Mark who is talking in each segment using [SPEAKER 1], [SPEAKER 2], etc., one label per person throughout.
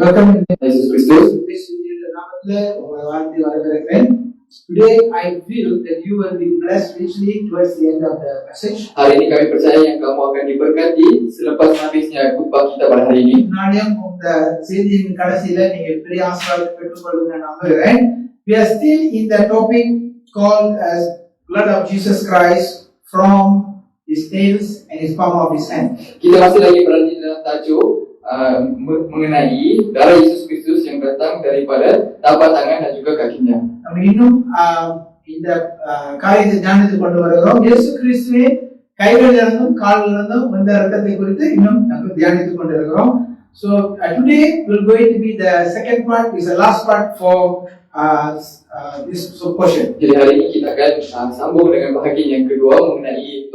[SPEAKER 1] Welcome in
[SPEAKER 2] Yesus Kristus.
[SPEAKER 1] Today I feel that you will be blessed richly towards the end of the message.
[SPEAKER 2] Hari ini kami percaya yang kamu akan diberkati selepas habisnya khotbah kita pada hari ini.
[SPEAKER 1] We are still in the topic called as blood of Jesus Christ from his nails and his palm of his hand.
[SPEAKER 2] Kita masih lagi berada di dalam tajuk mengenai darah Yesus Kristus yang datang daripada tapak tangan dan juga kakinya.
[SPEAKER 1] இந்த காரியத்தை ஞானத்துக்கு கொண்டு வருகிறோம். இயேசு கிறிஸ்துவே கைகளிலிருந்தும் காலிலிருந்தும் வந்த இரத்தத்தை குறித்து இன்னும் நாங்கள் தியானித்துக் கொண்டிருக்கிறோம். So today will going to be the second part, is the last part for this portion.
[SPEAKER 2] Jadi hari ini kita akan sambung dengan bahagian yang kedua mengenai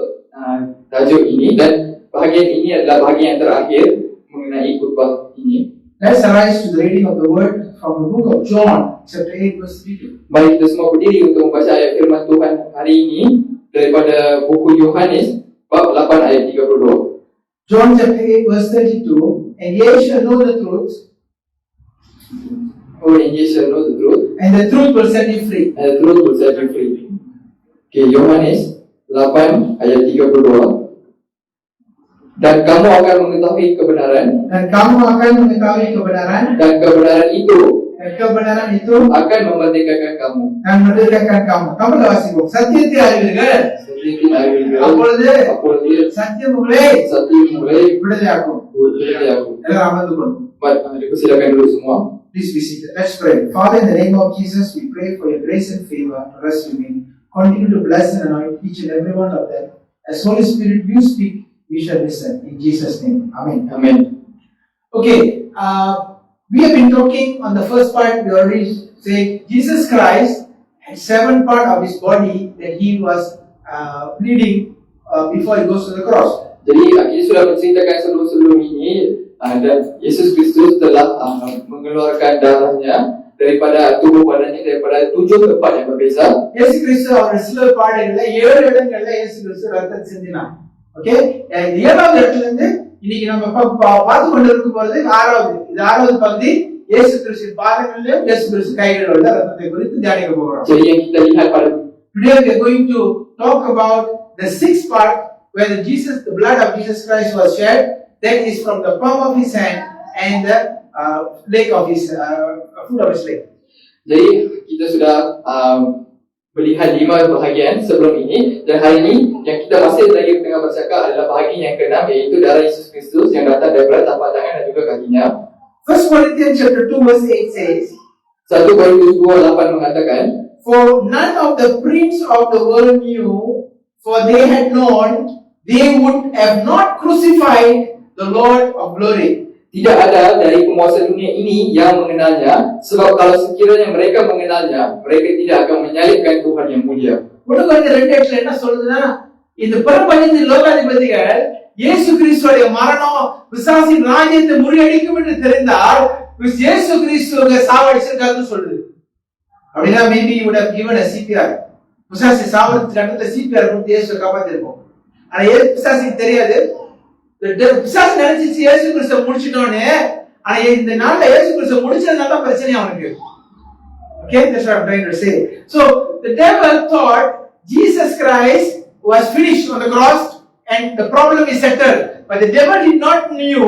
[SPEAKER 2] tajuk ini, dan bahagian ini adalah bahagian yang terakhir mengenai khotbah ini.
[SPEAKER 1] Let's arise to the reading of the word from the book of John, chapter 8, verse 32.
[SPEAKER 2] Mari kita semua berdiri untuk membaca ayat firman Tuhan hari ini daripada buku Yohanes bab 8 ayat 32.
[SPEAKER 1] John chapter 8, verse 32. And ye shall know the truth.
[SPEAKER 2] Oh, and ye shall know the truth.
[SPEAKER 1] And the truth will set you free.
[SPEAKER 2] And the truth will set you free. Okay, Yohanes 8 ayat 32. Dan kamu akan mengetahui kebenaran.
[SPEAKER 1] Dan kamu akan mengetahui kebenaran.
[SPEAKER 2] Dan kebenaran itu akan memerdekakan kamu.
[SPEAKER 1] Dan merdekakan kamu. Kamu dah sibuk. Satyத்தை அறிவீர்கள்.
[SPEAKER 2] Satyத்தை அறிவீர்கள்.
[SPEAKER 1] அப்பொழுது சத்தியம் உங்களை விடுதலையாக்கும். எல்லாரும் அமர்ந்து கொள்ளும்.
[SPEAKER 2] Mari silakan dulu semua.
[SPEAKER 1] Please be seated. Let's pray. Father, in the name of Jesus, we pray for your grace and favor to rest with me. Continue to bless and anoint each and every one of them. As Holy Spirit, you speak, we shall listen. In Jesus' name. Amen.
[SPEAKER 2] Amen.
[SPEAKER 1] Okay. We have been talking on the first part. We already said Jesus Christ had 7 parts of his body that he was bleeding before he goes to the cross.
[SPEAKER 2] Jadi kita sudah menceritakan sebelum ini dan Yesus Kristus telah mengeluarkan darahnya daripada tubuh badannya daripada 7 tempat yang berbeza.
[SPEAKER 1] Yesus Kristus அவருடைய சிலுவை பாடுகள்ல 7 இடங்கள்ல இயேசு கிறிஸ்து ரத்தம் சிந்தினார். Okay, இந்த 7வது இடத்துல இருந்து இன்னைக்கு நம்ம பார்த்து கொண்டிருக்கும் பொழுது 6வது பகுதி இயேசு கிறிஸ்துவின் பாதங்களிலும் இயேசு கிறிஸ்து கைகளில் உள்ள ரத்தத்தை குறித்து தியானிக்க போகிறோம்.
[SPEAKER 2] Jadi yang kita lihat pada
[SPEAKER 1] today we are going to talk about the 6th part where the blood of Jesus Christ was shed. That is from the palm of his hand and the leg of his foot of his leg.
[SPEAKER 2] Jadi kita sudah melihat 5 bahagian sebelum ini, dan hari ini yang kita masih lagi tengah bercakap adalah bahagian yang ke-6, iaitu darah Yesus Kristus yang datang daripada tapak tangan dan juga kakinya.
[SPEAKER 1] 1 Corinthians chapter 2 verse 8 says,
[SPEAKER 2] 1 Korintus 2:8 mengatakan,
[SPEAKER 1] for none of the prince of the world knew, for they had known, they would have not crucified the Lord of glory.
[SPEAKER 2] Tidak ada dari penguasa dunia ini yang mengenalnya, sebab kalau sekiranya mereka mengenalnya, mereka tidak akan menyalibkan Tuhan yang mulia.
[SPEAKER 1] உலகம் இந்த 2 இடத்துல என்ன சொல்லுதுன்னா, இந்த பிரபஞ்சத்தின் லோகாதிபதிகள் இயேசு கிறிஸ்துவோட மரணம் பிசாசின் ராஜ்யத்தை முறியடிக்கும் என்று தெரிந்தால் இயேசு கிறிஸ்துவை சாவடிச்சிருக்காருன்னு சொல்லுது. அப்படின்னா maybe you would have given a CPR. பிசாசை சாவடிச்ச இடத்துல CPR கொடுத்து இயேசுவை காப்பாத்திருப்போம். ஆனா பிசாசுக்கு தெரியாது. பிசாசு நினைச்சிச்சு இயேசு கிறிஸ்துவை முடிச்சிட்டோன்னு, ஆனா இந்த நாள்ல இயேசு கிறிஸ்துவை முடிச்சதுனால தான் பிரச்சனை அவனுக்கு. Okay, that's what I'm trying to say. So the devil thought Jesus Christ was finished on the cross and the problem is settled. But the devil did not knew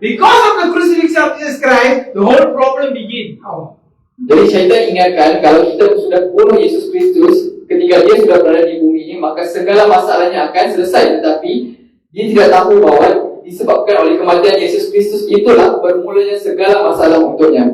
[SPEAKER 1] because of the crucifixion of Jesus Christ, the whole problem began.
[SPEAKER 2] Jadi syaitan ingatkan kalau kita sudah bunuh Yesus Kristus ketika dia sudah berada di bumi ini, maka segala masalahnya akan selesai. Tetapi dia tidak tahu bahawa disebabkan oleh kematian Yesus Kristus itulah bermulanya segala masalah untuknya.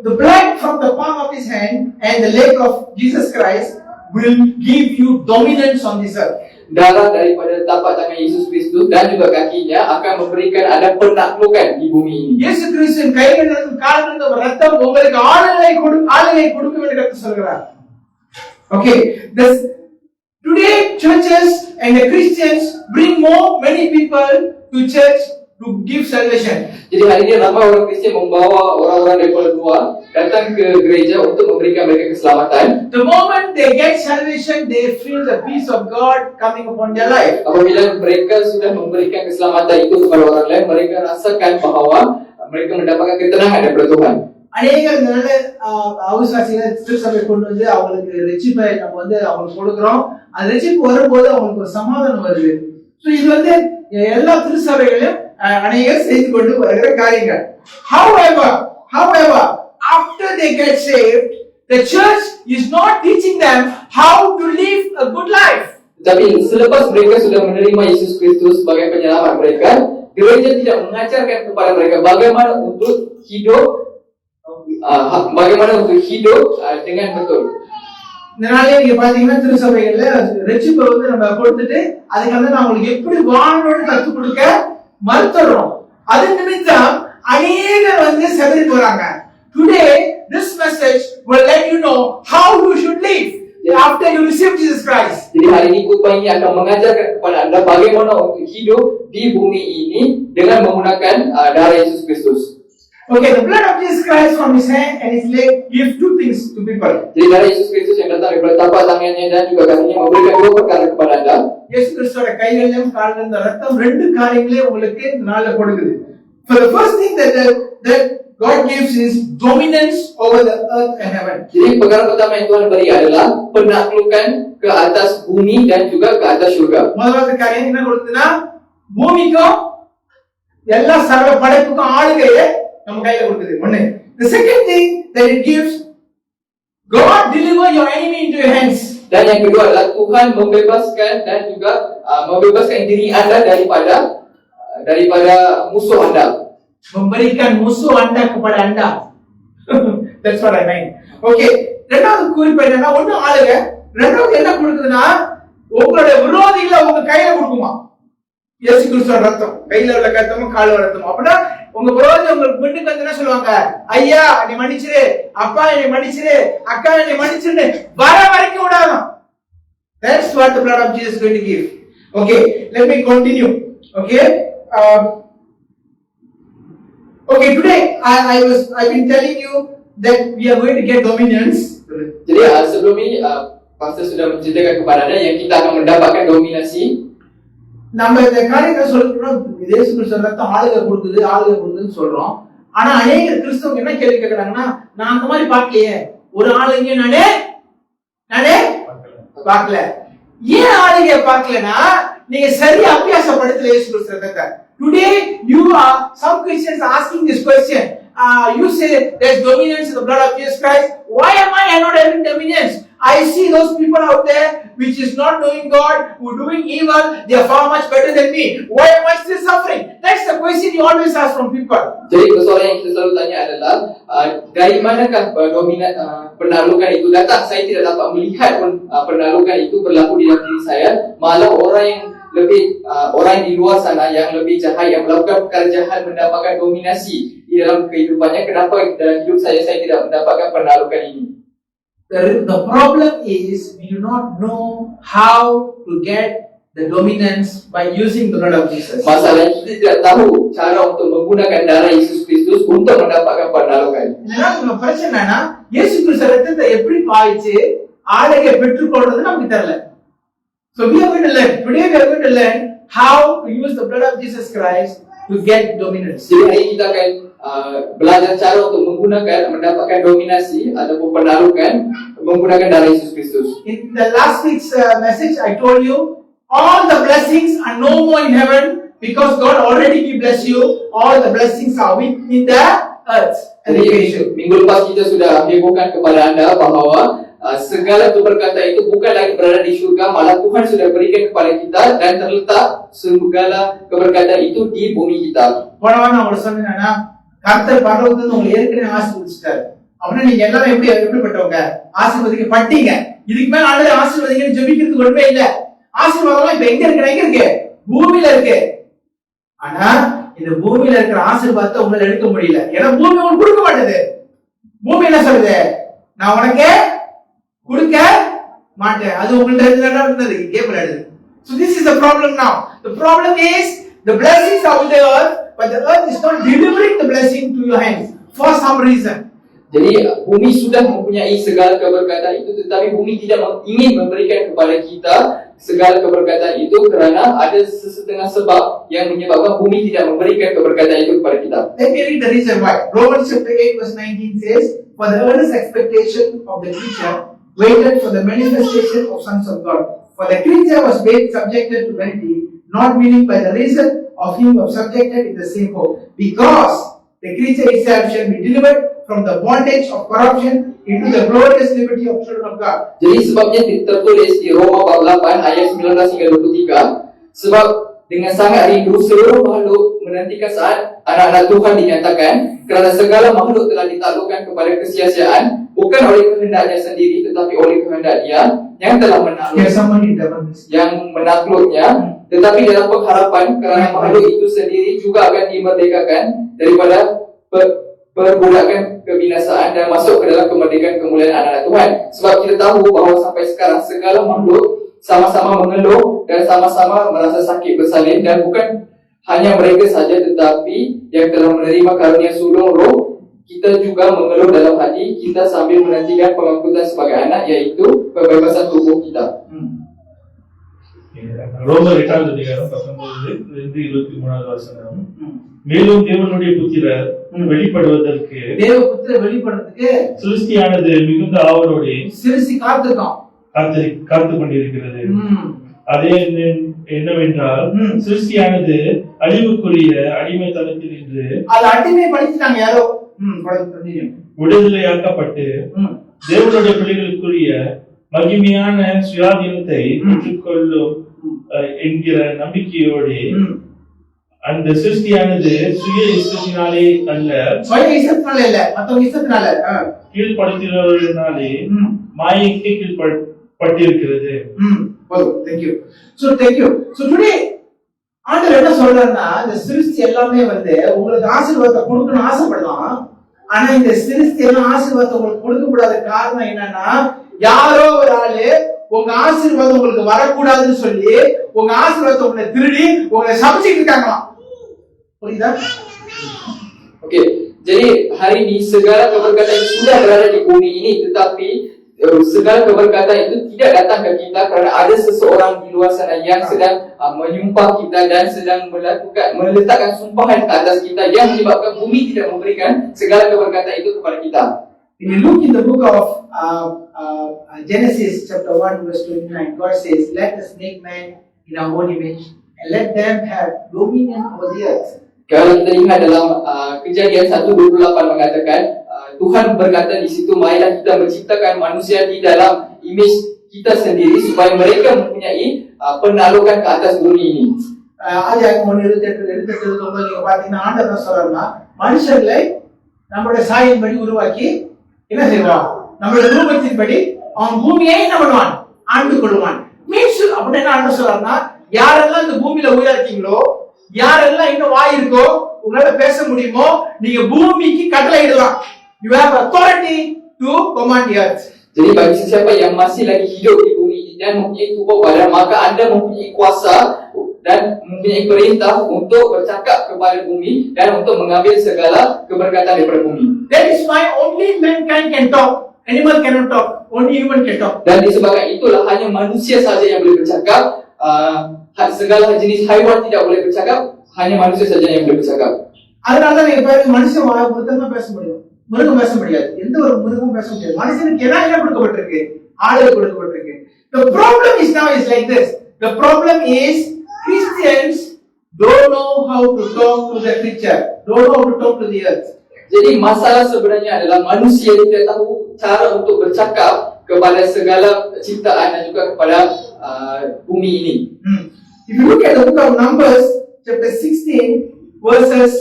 [SPEAKER 1] The blood from the palm of his hand and the leg of Jesus Christ will give you dominance on this earth.
[SPEAKER 2] Darah daripada tapak tangan Yesus Kristus dan juga kakinya akan memberikan ada penaklukan di bumi ini.
[SPEAKER 1] இயேசு கிறிஸ்துவின் கைகளிலிருந்து காலிலிருந்து ரத்தம் உங்களுக்கு ஆளுகை கொடுக்கும் என்று கர்த்தர் சொல்கிறார். Okay, today churches and the Christians bring many people to church to give salvation.
[SPEAKER 2] Jadi hari ini ramai orang Kristian membawa orang-orang daripada luar datang ke gereja untuk memberikan mereka keselamatan.
[SPEAKER 1] The moment they get salvation, they feel the peace of God coming upon their life.
[SPEAKER 2] Apabila mereka sudah memberikan keselamatan itu kepada orang lain, mereka rasakan bahawa mereka mendapatkan ketenangan daripada Tuhan.
[SPEAKER 1] அநேகர் இந்த நல்ல அவிசுவாசிகளை திருச்சபை கொண்டு வந்து அவங்களுக்கு ரட்சிப்பை நம்ம வந்து அவங்களுக்கு கொடுக்குறோம். அந்த ரட்சிப்பு வரும்போது அவங்களுக்கு ஒரு சமாதானம் வருது. ஸோ இது வந்து எல்லா திருச்சபைகளையும் அநேகர் செய்து கொண்டு வருகிற காரியங்கள். However, after they get saved, the church is not teaching them how to live a good life.
[SPEAKER 2] Tapi selepas mereka sudah menerima Yesus Kristus sebagai penyelamat mereka, gereja tidak mengajarkan kepada mereka bagaimana untuk hidup dengan betul.
[SPEAKER 1] இதனாலே நீங்க பாத்தீங்கன்னா திருச்சபைகள்ல ரட்சிப்பை வந்து நம்ம கொடுத்துட்டு அதுக்கு வந்து நான் உங்களுக்கு எப்படி வாழணும்னு கற்றுக் கொடுக்க மறுத்துறோம். அது நிமித்தம் அநேகர் வந்து செதறி போறாங்க. Today this message will let you know how you should live after you receive Jesus Christ.
[SPEAKER 2] Jadi hari ini khotbah ini akan mengajarkan kepada anda bagaimana untuk hidup di bumi ini dengan menggunakan darah Yesus Kristus.
[SPEAKER 1] Okay, the blood of Jesus Christ from his hand and his leg gives two things to people.
[SPEAKER 2] Jadi darah Yesus Kristus yang datang daripada tapak tangannya dan juga kakinya memberikan dua perkara kepada anda.
[SPEAKER 1] இயேசு கிறிஸ்துவோட கைகளிலும் காலிலும் இந்த ரத்தம் ரெண்டு காரியங்களே உங்களுக்கு இந்த நாள்ல கொடுக்குது. For the first thing that God gives is dominance over the earth and heaven.
[SPEAKER 2] Jadi perkara pertama yang Tuhan beri adalah penaklukan ke atas bumi dan juga ke atas syurga.
[SPEAKER 1] முதலாவது காரியம் என்ன கொடுத்ததுன்னா பூமிக்கும் எல்லா சர்வ படைப்புக்கும் ஆளுகையை நம்ம கையில கொடுக்குது. ஒண்ணு. The second thing that it gives, God deliver your enemy into your hands.
[SPEAKER 2] Dan yang kedua adalah Tuhan membebaskan dan juga membebaskan diri anda daripada musuh anda.
[SPEAKER 1] Memberikan musuh anda kepada anda. That's what I mean. Okay. ரெண்டாவது குறிப்பு என்னன்னா ஒண்ணு ஆளுங்க, ரெண்டாவது என்ன கொடுக்குதுன்னா உங்களுடைய விரோதிகளை உங்க கையில கொடுக்குமா. இயேசு கிறிஸ்துவோட ரத்தம் கையில உள்ள ரத்தமும் கால்ல ரத்தமும். அப்படின்னா உங்க விரோதி உங்களுக்கு வீட்டுக்கு வந்து என்ன சொல்லுவாங்க, ஐயா என்னை மன்னிச்சிரு, அப்பா என்னை மன்னிச்சிரு, அக்கா என்னை மன்னிச்சிரு வர வரைக்கும் விடாதான். That's what the blood of Jesus is going to give. Okay, let me continue. Okay, today I've been telling you that we are going to get dominions.
[SPEAKER 2] Jadi sebelum ini pastor sudah menceritakan kepada anda yang kita akan mendapatkan dominasi.
[SPEAKER 1] நம்ம இந்த காரியத்தை சொல்றோம், இயேசு கிறிஸ்து ரத்தம் ஆளுகை கொடுக்குதுன்னு சொல்றோம். ஆனா அநேக கிறிஸ்தவங்க என்ன கேள்வி கேட்கறாங்கன்னா, நான் அந்த மாதிரி பார்க்கலையே, ஒரு ஆளுங்க நானே பார்க்கல. ஏன் ஆளுகை பார்க்கலனா நீங்க சரியா அபியாசப்படுத்தல இயேசு கிறிஸ்து ரத்தத்தை. Today some Christians are asking this question. You say there's dominance in the blood of Jesus Christ. Why am I not having dominance? I see those people out there which is not knowing God, who are doing evil. They are far much better than me. Why am I still suffering? That's the question you always ask from people.
[SPEAKER 2] Jadi persoalan yang kita selalu tanya adalah dari manakah penaklukan itu datang? Saya tidak dapat melihat pun penaklukan itu berlaku di dalam diri saya. Malah orang yang di luar sana yang lebih jahat, yang melakukan perkara jahat mendapatkan dominasi di dalam kehidupannya. Kenapa dalam hidup saya tidak mendapatkan penaklukan ini?
[SPEAKER 1] The problem is we do not know how to get the dominance by using the blood of Jesus.
[SPEAKER 2] Masalahnya kita tidak tahu cara untuk menggunakan darah Yesus Kristus untuk mendapatkan penaklukan.
[SPEAKER 1] இதனால பிரச்சனை என்னன்னா இயேசு கிறிஸ்து ரத்தத்தை எப்படி பாய்ச்சி ஆளுகை பெற்றுக்கொள்றது நமக்கு தெரியல. So we are going to learn. Today we are going to learn how to use the blood of Jesus Christ to get dominance.
[SPEAKER 2] Jadi hari ini kita akan belajar cara untuk mendapatkan dominasi ataupun penaklukan menggunakan darah Yesus Kristus.
[SPEAKER 1] In the last week's message, I told you all the blessings are no more in heaven because God already bless you. All the blessings are in the earth.
[SPEAKER 2] Jadi minggu lepas kita sudah hebohkan kepada anda bahawa segala keberkatan itu bukan lagi berada di syurga, malah Tuhan sudah berikan kepada kita dan terletak segala keberkatan itu di bumi kita.
[SPEAKER 1] போன வாரம் நான் உங்களுக்கு சொன்னேன்னா கர்த்தர் பரலோகத்துல உங்களை ஏற்கனவே ஆசீர்வதிச்சிட்டாரு. அப்படின்னா நீங்க எல்லாரும் எப்படிப்பட்டவங்க? ஆசீர்வதிக்கப்பட்டீங்க. இதுக்கு மேல ஆண்டவரே ஆசீர்வதிங்கன்னு ஜெபிக்கிறதுக்கு ஒண்ணுமே இல்ல. ஆசீர்வாதம் இப்ப எங்க இருக்கு? பூமியில இருக்கு. ஆனா இந்த பூமியில இருக்கிற ஆசீர்வாதத்தை உங்களால எடுக்க முடியல. ஏன்னா பூமி உங்களுக்கு கொடுக்க மாட்டேது. பூமி என்ன சொல்லுது? நான் உனக்கு கொடுக்க மாட்டேன். அது உங்கள்ட்ட இருந்தது கேம் விளையாடுது. So this is the problem now. The problem is the blessings are with the earth, but the earth is not delivering the blessing to your hands for some reason.
[SPEAKER 2] Jadi bumi sudah mempunyai segala keberkatan itu, tetapi bumi tidak ingin memberikan kepada kita segala keberkatan itu kerana ada sesetengah sebab yang menyebabkan bumi tidak memberikan keberkatan itu kepada kita.
[SPEAKER 1] Let me read the reason why. Romans chapter 8 verse 19 says, "For the earnest expectation of the creature waited for the manifestation of sons of God. For the creature was made subjected to vanity, not meaning by the reason of him who was subjected in the same hope, because the creature itself shall be delivered from the bondage of corruption into the glorious liberty of children of God."
[SPEAKER 2] Jadi sebabnya tertulis di Roma bab 8 ayat 19 hingga 23, sebab dengan sangat rindu seluruh makhluk menantikan saat anak-anak Tuhan dinyatakan, kerana segala makhluk telah ditaklukkan kepada kesia-siaan, bukan oleh kehendaknya sendiri tetapi oleh kehendak Dia yang telah menakluknya, tetapi dalam pengharapan kerana makhluk itu sendiri juga akan dimerdekakan daripada perbudakan kebinasaan dan masuk ke dalam kemerdekaan kemuliaan anak-anak Tuhan. Sebab kita tahu bahawa sampai sekarang segala makhluk sama-sama mengeluh dan sama-sama merasa sakit bersalin, dan bukan hanya mereka saja tetapi yang telah menerima karunia sulung roh, kita juga mengeluh dalam hati kita sambil menantikan pengangkutan sebagai anak, iaitu pembebasan tubuh kita.
[SPEAKER 3] ரோமர் 8வது அதிகாரம் 19-23 வசனம். மேலும் தேவனுடைய புத்திரர் வெளிப்படுவதற்கு சிருஷ்டியானது மிகுந்த ஆவலோடு காத்து கொண்டிருக்கிறது. அதே என்னவென்றால் சிருஷ்டியானது அழிவுக்குரிய அடிமைத்தனத்தில் இன்று விடுதலையாக்கப்பட்டு தேவனுடைய பிள்ளைகளுக்குரிய மகிமையான சுயாதீனத்தை பெற்றுக்கொள்ளும் என்கிற நம்பிக்கையோடு அந்த சிருஷ்டியானது சுய இஷ்டத்தினாலே அல்ல, கீழ்படுத்தினாலே மாயைக்கு கீழ்பட்டிருக்கிறது.
[SPEAKER 1] Thank you. So today ஆண்டவர் என்ன சொல்றாருன்னா, இந்த சிருஷ்டி எல்லாமே உங்களுக்கு ஆசீர்வாதத்தை கொடுக்கணும்னு ஆசைப்படலாம். ஆனா இந்த சிருஷ்டி எல்லாம் ஆசீர்வாதத்தை உங்களுக்கு கொடுக்க கூடாத காரணம் என்னன்னா, யாரோ ஒரு ஆளு உங்க ஆசீர்வாதம் உங்களுக்கு வரக்கூடாதுன்னு சொல்லி உங்க ஆசீர்வாதத்தை உங்களை திருடி உங்களை சமைச்சிட்டு இருக்காங்களாம். புரியுதா?
[SPEAKER 2] Okey, jadi hari ini segala keberkatan itu sudah berada di bumi ini, tetapi segala keberkatan itu tidak datang ke kita kerana ada seseorang di luar sana yang sedang menyumpah kita dan sedang meletakkan sumpahan ke atas kita yang menyebabkan bumi tidak memberikan segala keberkatan itu kepada kita.
[SPEAKER 1] If you look in the book of Genesis chapter 1 verse 29, God says, "Let us make man in our own image and let them have dominion over the earth."
[SPEAKER 2] Kalau kita lihat dalam Kejadian 1:28 mengatakan, Tuhan berkata di situ, marilah kita menciptakan manusia di dalam image kita sendiri supaya mereka mempunyai penaklukan ke atas bumi ini.
[SPEAKER 1] ஆதியாகமம் 1:28-29 நீங்க பாத்தீங்கன்னா ஆண்டவர் என்ன சொல்றாருன்னா, மனுஷர்களை நம்முடைய சாயலின்படி உருவாக்கி என்ன செய்வான், நம்முடைய ரூபத்தின்படி அவன் பூமியை என்ன பண்ணுவான், ஆண்டு கொள்வான். மீன்ஸ் அப்படின்னா ஆண்டவர் சொல்றாருன்னா, யாரெல்லாம் இந்த பூமியில உயிரா இருக்கீங்களோ, யாரெல்லாம் இன்னும் வாய் இருக்கோ, உங்களால பேச முடியுமோ, நீங்க பூமிக்கு கட்டளை இடலாம். You have authority to command the earth.
[SPEAKER 2] Jadi bagi sesiapa yang masih lagi hidup di bumi ini dan mempunyai tubuh badan, maka anda mempunyai kuasa dan mempunyai perintah untuk bercakap kepada bumi dan untuk mengambil segala keberkatan daripada bumi.
[SPEAKER 1] That is why only mankind can talk. Animal cannot talk. Only human can talk.
[SPEAKER 2] Dan disebabkan itulah hanya manusia saja yang boleh bercakap. Segala jenis haiwan tidak boleh bercakap, hanya manusia saja yang boleh bercakap.
[SPEAKER 1] அதனால நீங்க பாருங்க, மனுஷன் மட்டும்தான் பேச முடியும், மிருகம் பேச முடியாது. எந்த ஒரு மிருகமும் பேச முடியாது. மனுஷனுக்கு என்ன கொடுக்கப்பட்டிருக்கு, ஆளுக்கு கொடுக்கப்பட்டிருக்கு. The problem is now is like this. The problem is Christians don't know how to talk to the creature, don't know how to talk to the earth.
[SPEAKER 2] Jadi masalah sebenarnya adalah manusia tidak tahu cara untuk bercakap kepada segala ciptaan dan juga kepada bumi ini.
[SPEAKER 1] If you look at the book of Numbers chapter 16 verses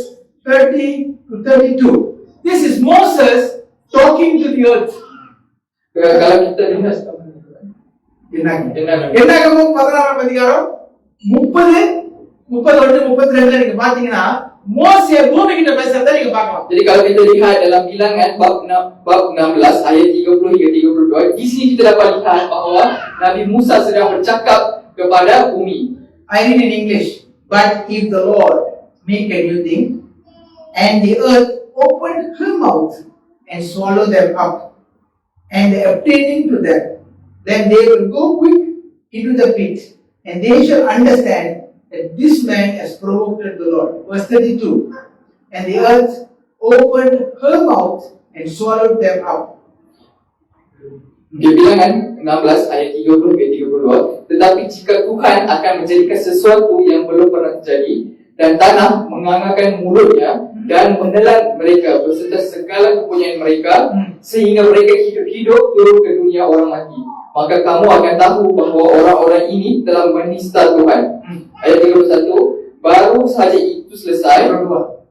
[SPEAKER 1] 30 to 32, this is Moses talking to the earth.
[SPEAKER 2] Kalau kita lihat
[SPEAKER 1] என்னாகமம் 16ஆம் அதிகாரம் 30-32 நீங்க பாத்தீங்கன்னா மோசே பூமி கிட்ட பேசுறதை நீங்க பார்க்கலாம்.
[SPEAKER 2] Jadi kalau kita lihat dalam Bilangan bab 16 ayat 30 hingga 32, di sini kita dapat lihat bahawa Nabi Musa sedang bercakap kepada bumi.
[SPEAKER 1] I read in English. But if the Lord make a new thing, and the earth opened her mouth and swallow them up, and the obtaining to them, then they will go quick into the pit, and they shall understand that this man has provoked the Lord. Verse 32. And the earth opened her mouth and swallowed them up.
[SPEAKER 2] Dia bilangan 16 ayat 30 ke 32. Tetapi jika Tuhan akan menjadikan sesuatu yang belum pernah terjadi, dan tanah menganggarkan mulutnya dan menelan mereka beserta segala kepunyaan mereka, sehingga mereka hidup-hidup turun ke dunia orang mati, maka kamu akan tahu bahawa orang-orang ini telah menista Tuhan. Ayat 31. Baru sahaja itu selesai, 31.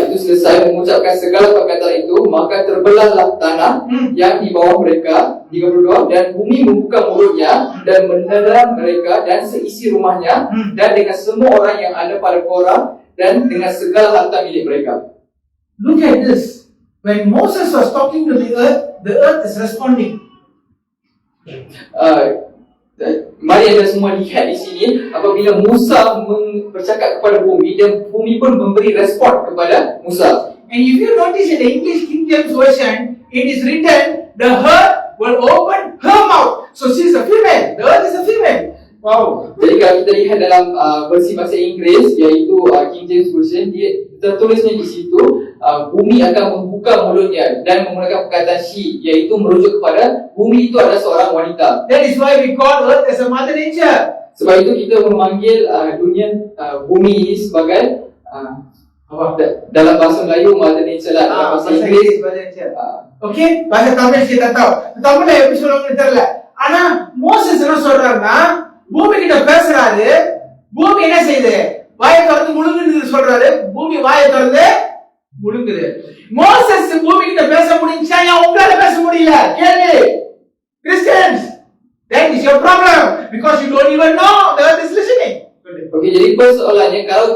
[SPEAKER 2] Itu selesai mengucapkan segala perkataan itu, maka terbelahlah tanah yang di bawah mereka. 32. Dan bumi membuka mulutnya dan menelan mereka dan seisi rumahnya, dan dengan semua orang yang ada pada Korah, dan dengan segala harta milik mereka.
[SPEAKER 1] Look at this. When Moses was talking to the earth is responding.
[SPEAKER 2] Mari anda semua lihat di sini, apabila Musa bercakap kepada bumi, dan bumi pun memberi respon kepada Musa.
[SPEAKER 1] And if you notice in the English King James Version, it is written, the earth will open her mouth. So she is a female. The earth is a female. Wow.
[SPEAKER 2] Jadi kalau kita lihat dalam versi bahasa Inggeris, iaitu King James Version, dia tertulisnya di situ, bumi akan membuka mulutnya, dan menggunakan perkataan she, iaitu merujuk kepada bumi itu adalah seorang wanita.
[SPEAKER 1] That is why we call earth as a mother nature.
[SPEAKER 2] Sebab itu kita memanggil dunia bumi ini sebagai dalam bahasa Melayu mother nature lah. Dalam bahasa Inggeris
[SPEAKER 1] mother nature. Okay, bahasa Tamil kita tahu. Tamil எப்படி சொல்லுவாங்கன்னு தெரியல. ஆனா Moses என்ன சொல்றாருன்னா, பூமி கிட்ட பேசுறாரு, பூமி என்ன செய்யுது? வாயை திறந்து முழுங்குன்னு சொல்றாரு, பூமி வாயை திறந்து முழுங்குது. மோசஸ் பூமி கிட்ட பேச முடிஞ்சா ஏன் உங்களால பேச முடியல? கேளு. Christians, that is your problem because you don't even know the earth is listening.
[SPEAKER 2] Okey, jadi persoalannya kalau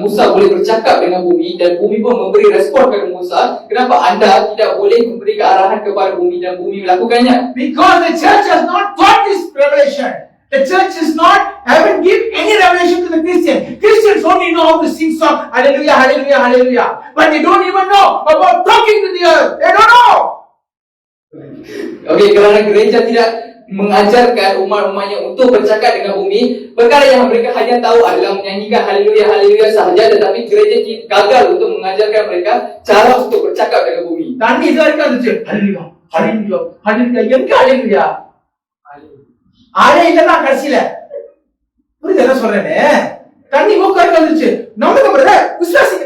[SPEAKER 2] Musa boleh bercakap dengan bumi dan bumi pun memberi respon kepada Musa, kenapa anda tidak boleh memberi arahan kepada bumi dan bumi melakukannya?
[SPEAKER 1] Because the church has not got this revelation. The church haven't given any revelation to the Christian. Christians only know how to sing song, hallelujah, hallelujah, hallelujah. But they don't even know about talking to the earth. They don't know.
[SPEAKER 2] Okey, kerana gereja tidak mengajarkan umat-umatnya untuk bercakap dengan bumi, perkara yang mereka hanya tahu adalah menyanyikan haleluya haleluya sahaja, tetapi gereja gagal untuk mengajarkan mereka cara untuk bercakap dengan bumi.
[SPEAKER 1] Tadi itu ada haleluya haleluya haleluya, எங்க haleluya? ஆளே இல்லனா கடைசில புரியுது என்ன சொல்றேன்னு? தண்ணி மூக்கு வரைக்கும் வந்துருச்சு. நம்மளுக்கு பிரதர் விசுவாசிக்க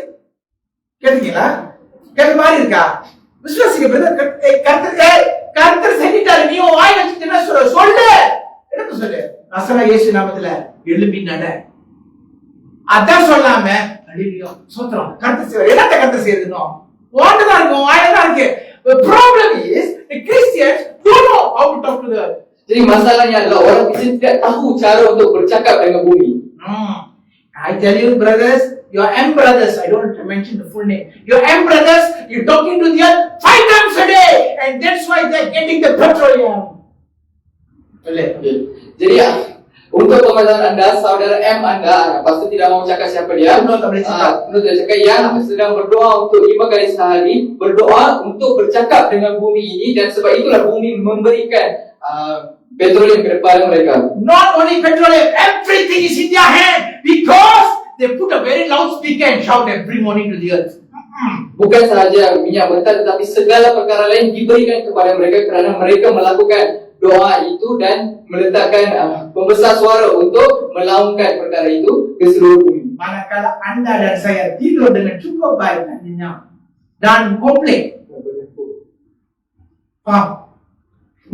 [SPEAKER 1] கேட்டீங்களா? கேட்ட மாதிரி இருக்கா? விசுவாசிக்க பிரதர் கர்த்தர் செஞ்சிட்டாரு, நீ வாய் வச்சுட்டு என்ன சொல்ற? சொல்லு. என்ன சொல்லு? அசலா இயேசு நாமத்துல எழும்பி நட. அதான் சொல்லாம ஹalleluya ஸ்தோத்திரம் கர்த்தர் என்னத்த கர்த்தர் செய்யறதுனோ ஓண்டதா இருக்கும், வாயில தான் இருக்கு. The problem is the Christians don't know how to talk to the earth.
[SPEAKER 2] Jadi masalahnya adalah orang Kristian tidak tahu cara untuk bercakap dengan bumi.
[SPEAKER 1] I tell you brothers, your M brothers, I don't mention the full name. Your M brothers, you're talking to the earth 5 times a day, and that's why they're getting the petroleum.
[SPEAKER 2] Jadi untuk pemahaman anda, saudara M anda, pasti tidak mau cakap siapa dia. Menurut dia cakap yang sedang berdoa untuk 5 kali sehari, berdoa untuk bercakap dengan bumi ini, dan sebab itulah bumi memberikan petroleum kepada mereka.
[SPEAKER 1] Not only petroleum, everything is in their hand because they put a very loudspeaker and shout every morning to the earth.
[SPEAKER 2] Bukan sahaja minyak mentah, tetapi segala perkara lain diberikan kepada mereka kerana mereka melakukan doa itu dan meletakkan pembesar suara untuk melaungkan perkara itu ke seluruh bumi.
[SPEAKER 1] Manakala anda dan saya tidur dengan cukup baik dan nyenyak dan komplek.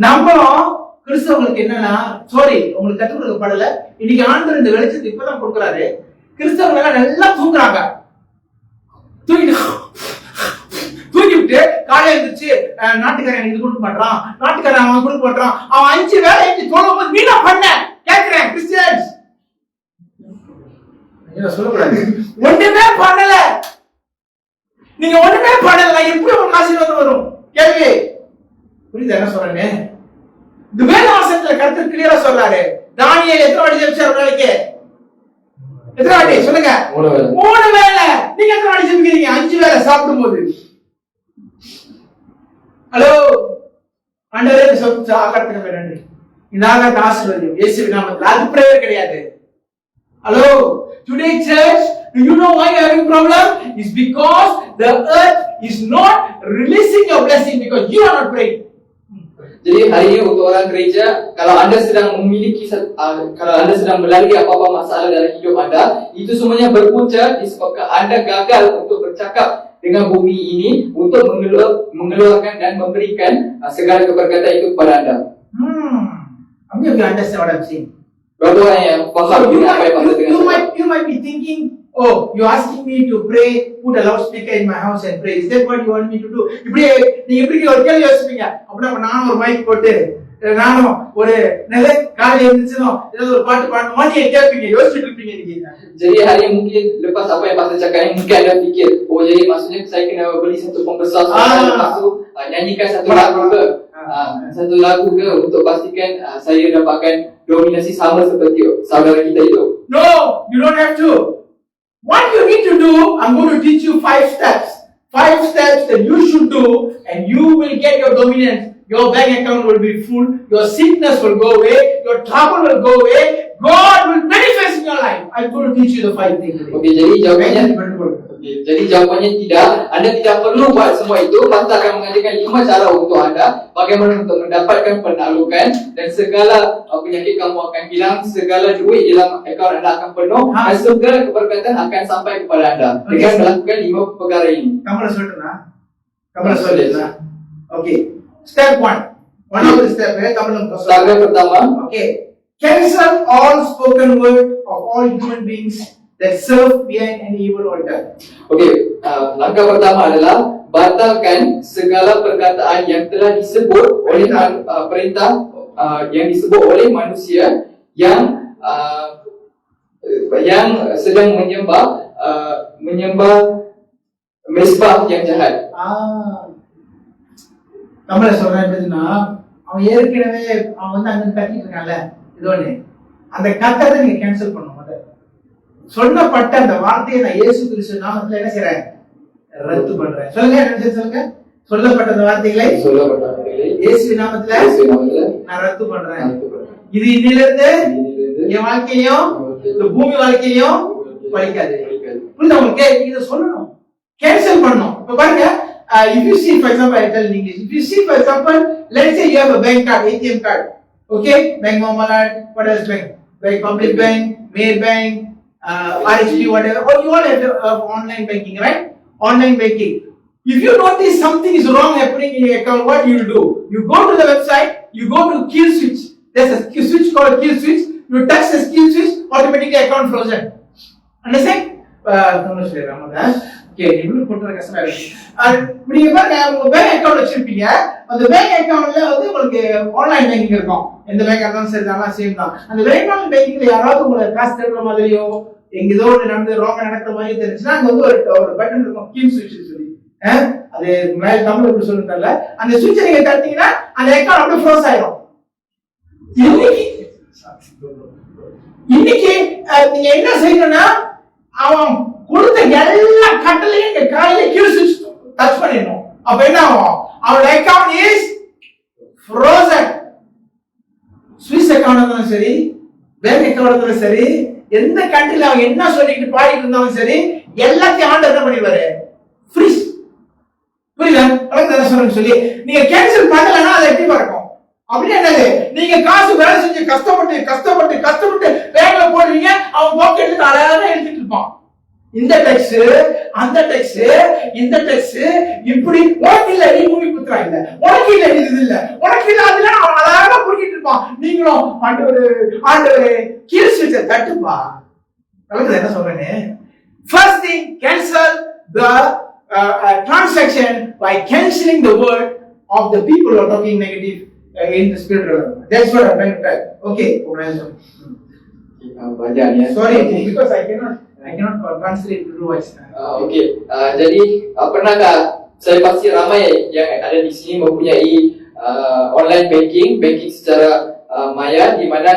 [SPEAKER 1] நம்மளும் கிறிஸ்தவங்களுக்கு என்னன்னா, sorry உங்களுக்கு கற்றுக் கொடுக்கப்படல, இன்னைக்கு ஆண்டவர் இந்த வெளிச்சத்தை இப்பதான் கொடுக்குறாரு. கிறிஸ்தவங்க எல்லாம் நல்லா தூங்குறாங்க. தூங்கிவிட்டு காலையில இருந்துச்சு, நாட்டுக்காரன் இது கொடுக்க மாட்டான், நாட்டுக்காரன் அவன் கொடுக்க மாட்டான், அவன் 5 வேலை சொல்லும் போது நீனா பண்ண கேட்கிறேன். கிறிஸ்டியன்ஸ் சொல்லக்கூடாது, ஒண்ணுமே பண்ணல. நீங்க ஒண்ணுமே பண்ணல, எப்படி ஒரு ஆசீர்வாதம் வரும்? கேள்வி புரியுது என்ன சொல்றேன்னு? இந்த வேதாசத்துல கர்த்தர் கிளியரா சொல்றாரு. தானியேல் எத்தனை வாட்டி ஜெபிச்சார் ஒரு நாளைக்கு? எத்தனை வாட்டி சொல்லுங்க? 3 வேளை. நீங்க எத்தனை வாட்டி ஜெபிக்கிறீங்க? 5 வேளை சாப்பிடும் போது. ஹலோ ஆண்டவரே இந்த சொத்து ஆகாரத்துக்கு நன்றி, இந்த ஆகாரத்தை ஆசீர்வதியும் இயேசுவின் நாமத்தில். அது பிரேயர் கிடையாது. Hello, today church, do you know why you are having problem? It's because the earth is not releasing your blessing because you are not praying.
[SPEAKER 2] Jadi hari ini untuk orang gereja, kalau anda sedang memiliki, kalau anda sedang melalui apa-apa masalah dalam hidup anda, itu semuanya berpunca disebabkan anda gagal untuk bercakap dengan bumi ini untuk mengeluarkan dan memberikan segala keberkatan itu kepada anda.
[SPEAKER 1] How many of you understand what I'm saying?
[SPEAKER 2] Berapa orang yang faham
[SPEAKER 1] So
[SPEAKER 2] apa yang maksud dengan saya?
[SPEAKER 1] you might be thinking, oh, you're asking me to pray, put a loudspeaker in my house and pray. Is that what you want me to do? இப்படியே நீங்க இப்படி ஒரு கேள்வி யோசிப்பீங்க. அப்படின்னா நானும் ஒரு mic போட்டு நானும் ஒரு நல்ல காலையில இருந்துச்சுனோம் ஏதோ ஒரு பாட்டு பாடணுமா நீங்க கேட்பீங்க, யோசிச்சுட்டு இருப்பீங்க நீங்க.
[SPEAKER 2] Jadi hari ini mungkin lepas apa yang pastor cakap ini, mungkin anda fikir, oh jadi maksudnya saya kena beli satu pembesar, lepas tu nyanyikan satu lagu ke, satu lagu ke untuk pastikan saya dapatkan dominasi sama seperti saudara kita itu.
[SPEAKER 1] No, you don't have to. What you need to do, I'm going to teach you 5 steps. 5 steps that you should do and you will get your dominance. Your bank account will be full, your sickness will go away, your trouble will go away, God will manifest in your life. I'm going to teach you the 5 things today.
[SPEAKER 2] Okey, jadi jawapannya jadi jawapannya tidak, anda tidak perlu buat semua itu. Pastor akan mengajarkan 5 cara untuk anda bagaimana untuk mendapatkan penaklukan dan segala penyakit kamu akan hilang, segala duit dalam akaun anda akan penuh dan segala keberkatan akan sampai kepada anda dengan melakukan 5 perkara ini.
[SPEAKER 1] Kamala solna. Okay. Step 1. One of the step
[SPEAKER 2] Step pertama.
[SPEAKER 1] Okay. Cancel all spoken word of all human beings that serve behind any evil altar.
[SPEAKER 2] Okey, langkah pertama adalah batalkan segala perkataan yang telah disebut oleh perintah yang disebut oleh manusia yang sedang menyembah mesbah yang jahat.
[SPEAKER 1] நம்மள சொல்றேன்னா அவன் ஏற்கனவே அவன் வந்து அங்க கத்திட்டு இருக்கான்ல இது ஒண்ணு, அந்த கத்தத்தை நீங்க கேன்சல் பண்ணும். சொல்லப்பட்ட அந்த வார்த்தையை நான் இயேசு கிறிஸ்து நாமத்துல என்ன செய்றேன், ரத்து பண்றேன். சொல்லுங்க, என்ன சொல்லுங்க, சொல்லப்பட்ட அந்த வார்த்தைகளை இயேசு நாமத்துல நான் ரத்து பண்றேன். இது இன்னிலிருந்து என் வாழ்க்கையும் இந்த பூமி வாழ்க்கையும் பழிக்காது. புரியுதா உங்களுக்கு? இதை சொல்லணும், கேன்சல் பண்ணணும். இப்ப பாருங்க, if you see, for example, I tell in English, if you see, for example, let's say you have a bank card, ATM card, okay, Bank Mohammed, what else bank? Bank Public Bank, Mail Bank, RHP, whatever, or you all have online banking, right? Online banking. If you notice something is wrong happening in your account, what you will do? You go to the website, you go to kill switch. There's a switch called kill switch. You touch the kill switch, automatically account frozen. Understand? நீங்க பாருங்க, உங்க bank account வச்சிருப்பீங்க, அந்த bank அக்கவுண்ட்ல வந்து உங்களுக்கு online banking இருக்கும். எந்த பேங்க் அக்கவுண்ட் சரிதான், சேம் தான். அந்த ஆன்லைன் பேங்கிங்ல யாராவது உங்களுக்கு காசு தருற மாதிரியோ எங்க ஏதோ நடந்து ரோங்க நடக்கிற மாதிரி தெரிஞ்சுன்னா அங்க வந்து ஒரு பட்டன் இருக்கும், கீ சுவிட்ச் சொல்லி. அது மேல தமிழ் எப்படி சொல்லுன்னு தெரியல. அந்த சுவிட்சை நீங்க தட்டிங்கன்னா அந்த அக்கவுண்ட் அப்படியே ஃப்ரோஸ் ஆயிடும். இன்னைக்கு நீங்க என்ன செய்யணும்னா, அவன் கொடுத்த எல்லா கட்டளையும் இங்க காலையில கீழ் சுவிட்ச் டச் பண்ணிடணும். அப்ப என்ன ஆகும், அவனோட account is frozen. Swiss account இருந்தாலும் சரி, பேங்க் அக்கவுண்ட் இருந்தாலும் சரி, எந்த கண்ட்ரில அவன் என்ன சொல்லிட்டு பாடிட்டு இருந்தாலும் சரி, எல்லாத்தையும் ஆண்டவர் என்ன பண்ணிடுவாரு, ஃப்ரீஸ். புரியல? அதான் சொல்றேன்னு சொல்லி நீங்க கேன்சல் பண்ணலன்னா அதை எப்படி பார்க்கும்? அப்படின்னு என்னது, நீங்க காசு வேலை செஞ்சு கஷ்டப்பட்டு பேங்க்ல போடுவீங்க, அவன் பாக்கெட்ல அழகா எழுதிட்டு இருப்பான். இந்த டெக்ஸ், அந்த டெக்ஸ், இந்த டெக்ஸ், இப்படி உனக்கு இல்ல, நீ பூமி புத்திரா இல்ல, உனக்கு இல்ல, இது இல்ல, உனக்கு இல்ல, அதுல அவன் அழகா புரிக்கிட்டு இருப்பான். நீங்களும் ஆண்டவரே கீழ் சுவிட்சை தட்டுப்பா. என்ன சொல்றேன்னு, first thing, cancel the transaction by cancelling the word of the people who are talking negative in the spirit realm. That's what I'm trying to tell. Okay, sorry, because I cannot translate to voice.
[SPEAKER 2] Okay, jadi pernahkah, saya pasti ramai yang ada di sini mempunyai online banking secara maya, di mana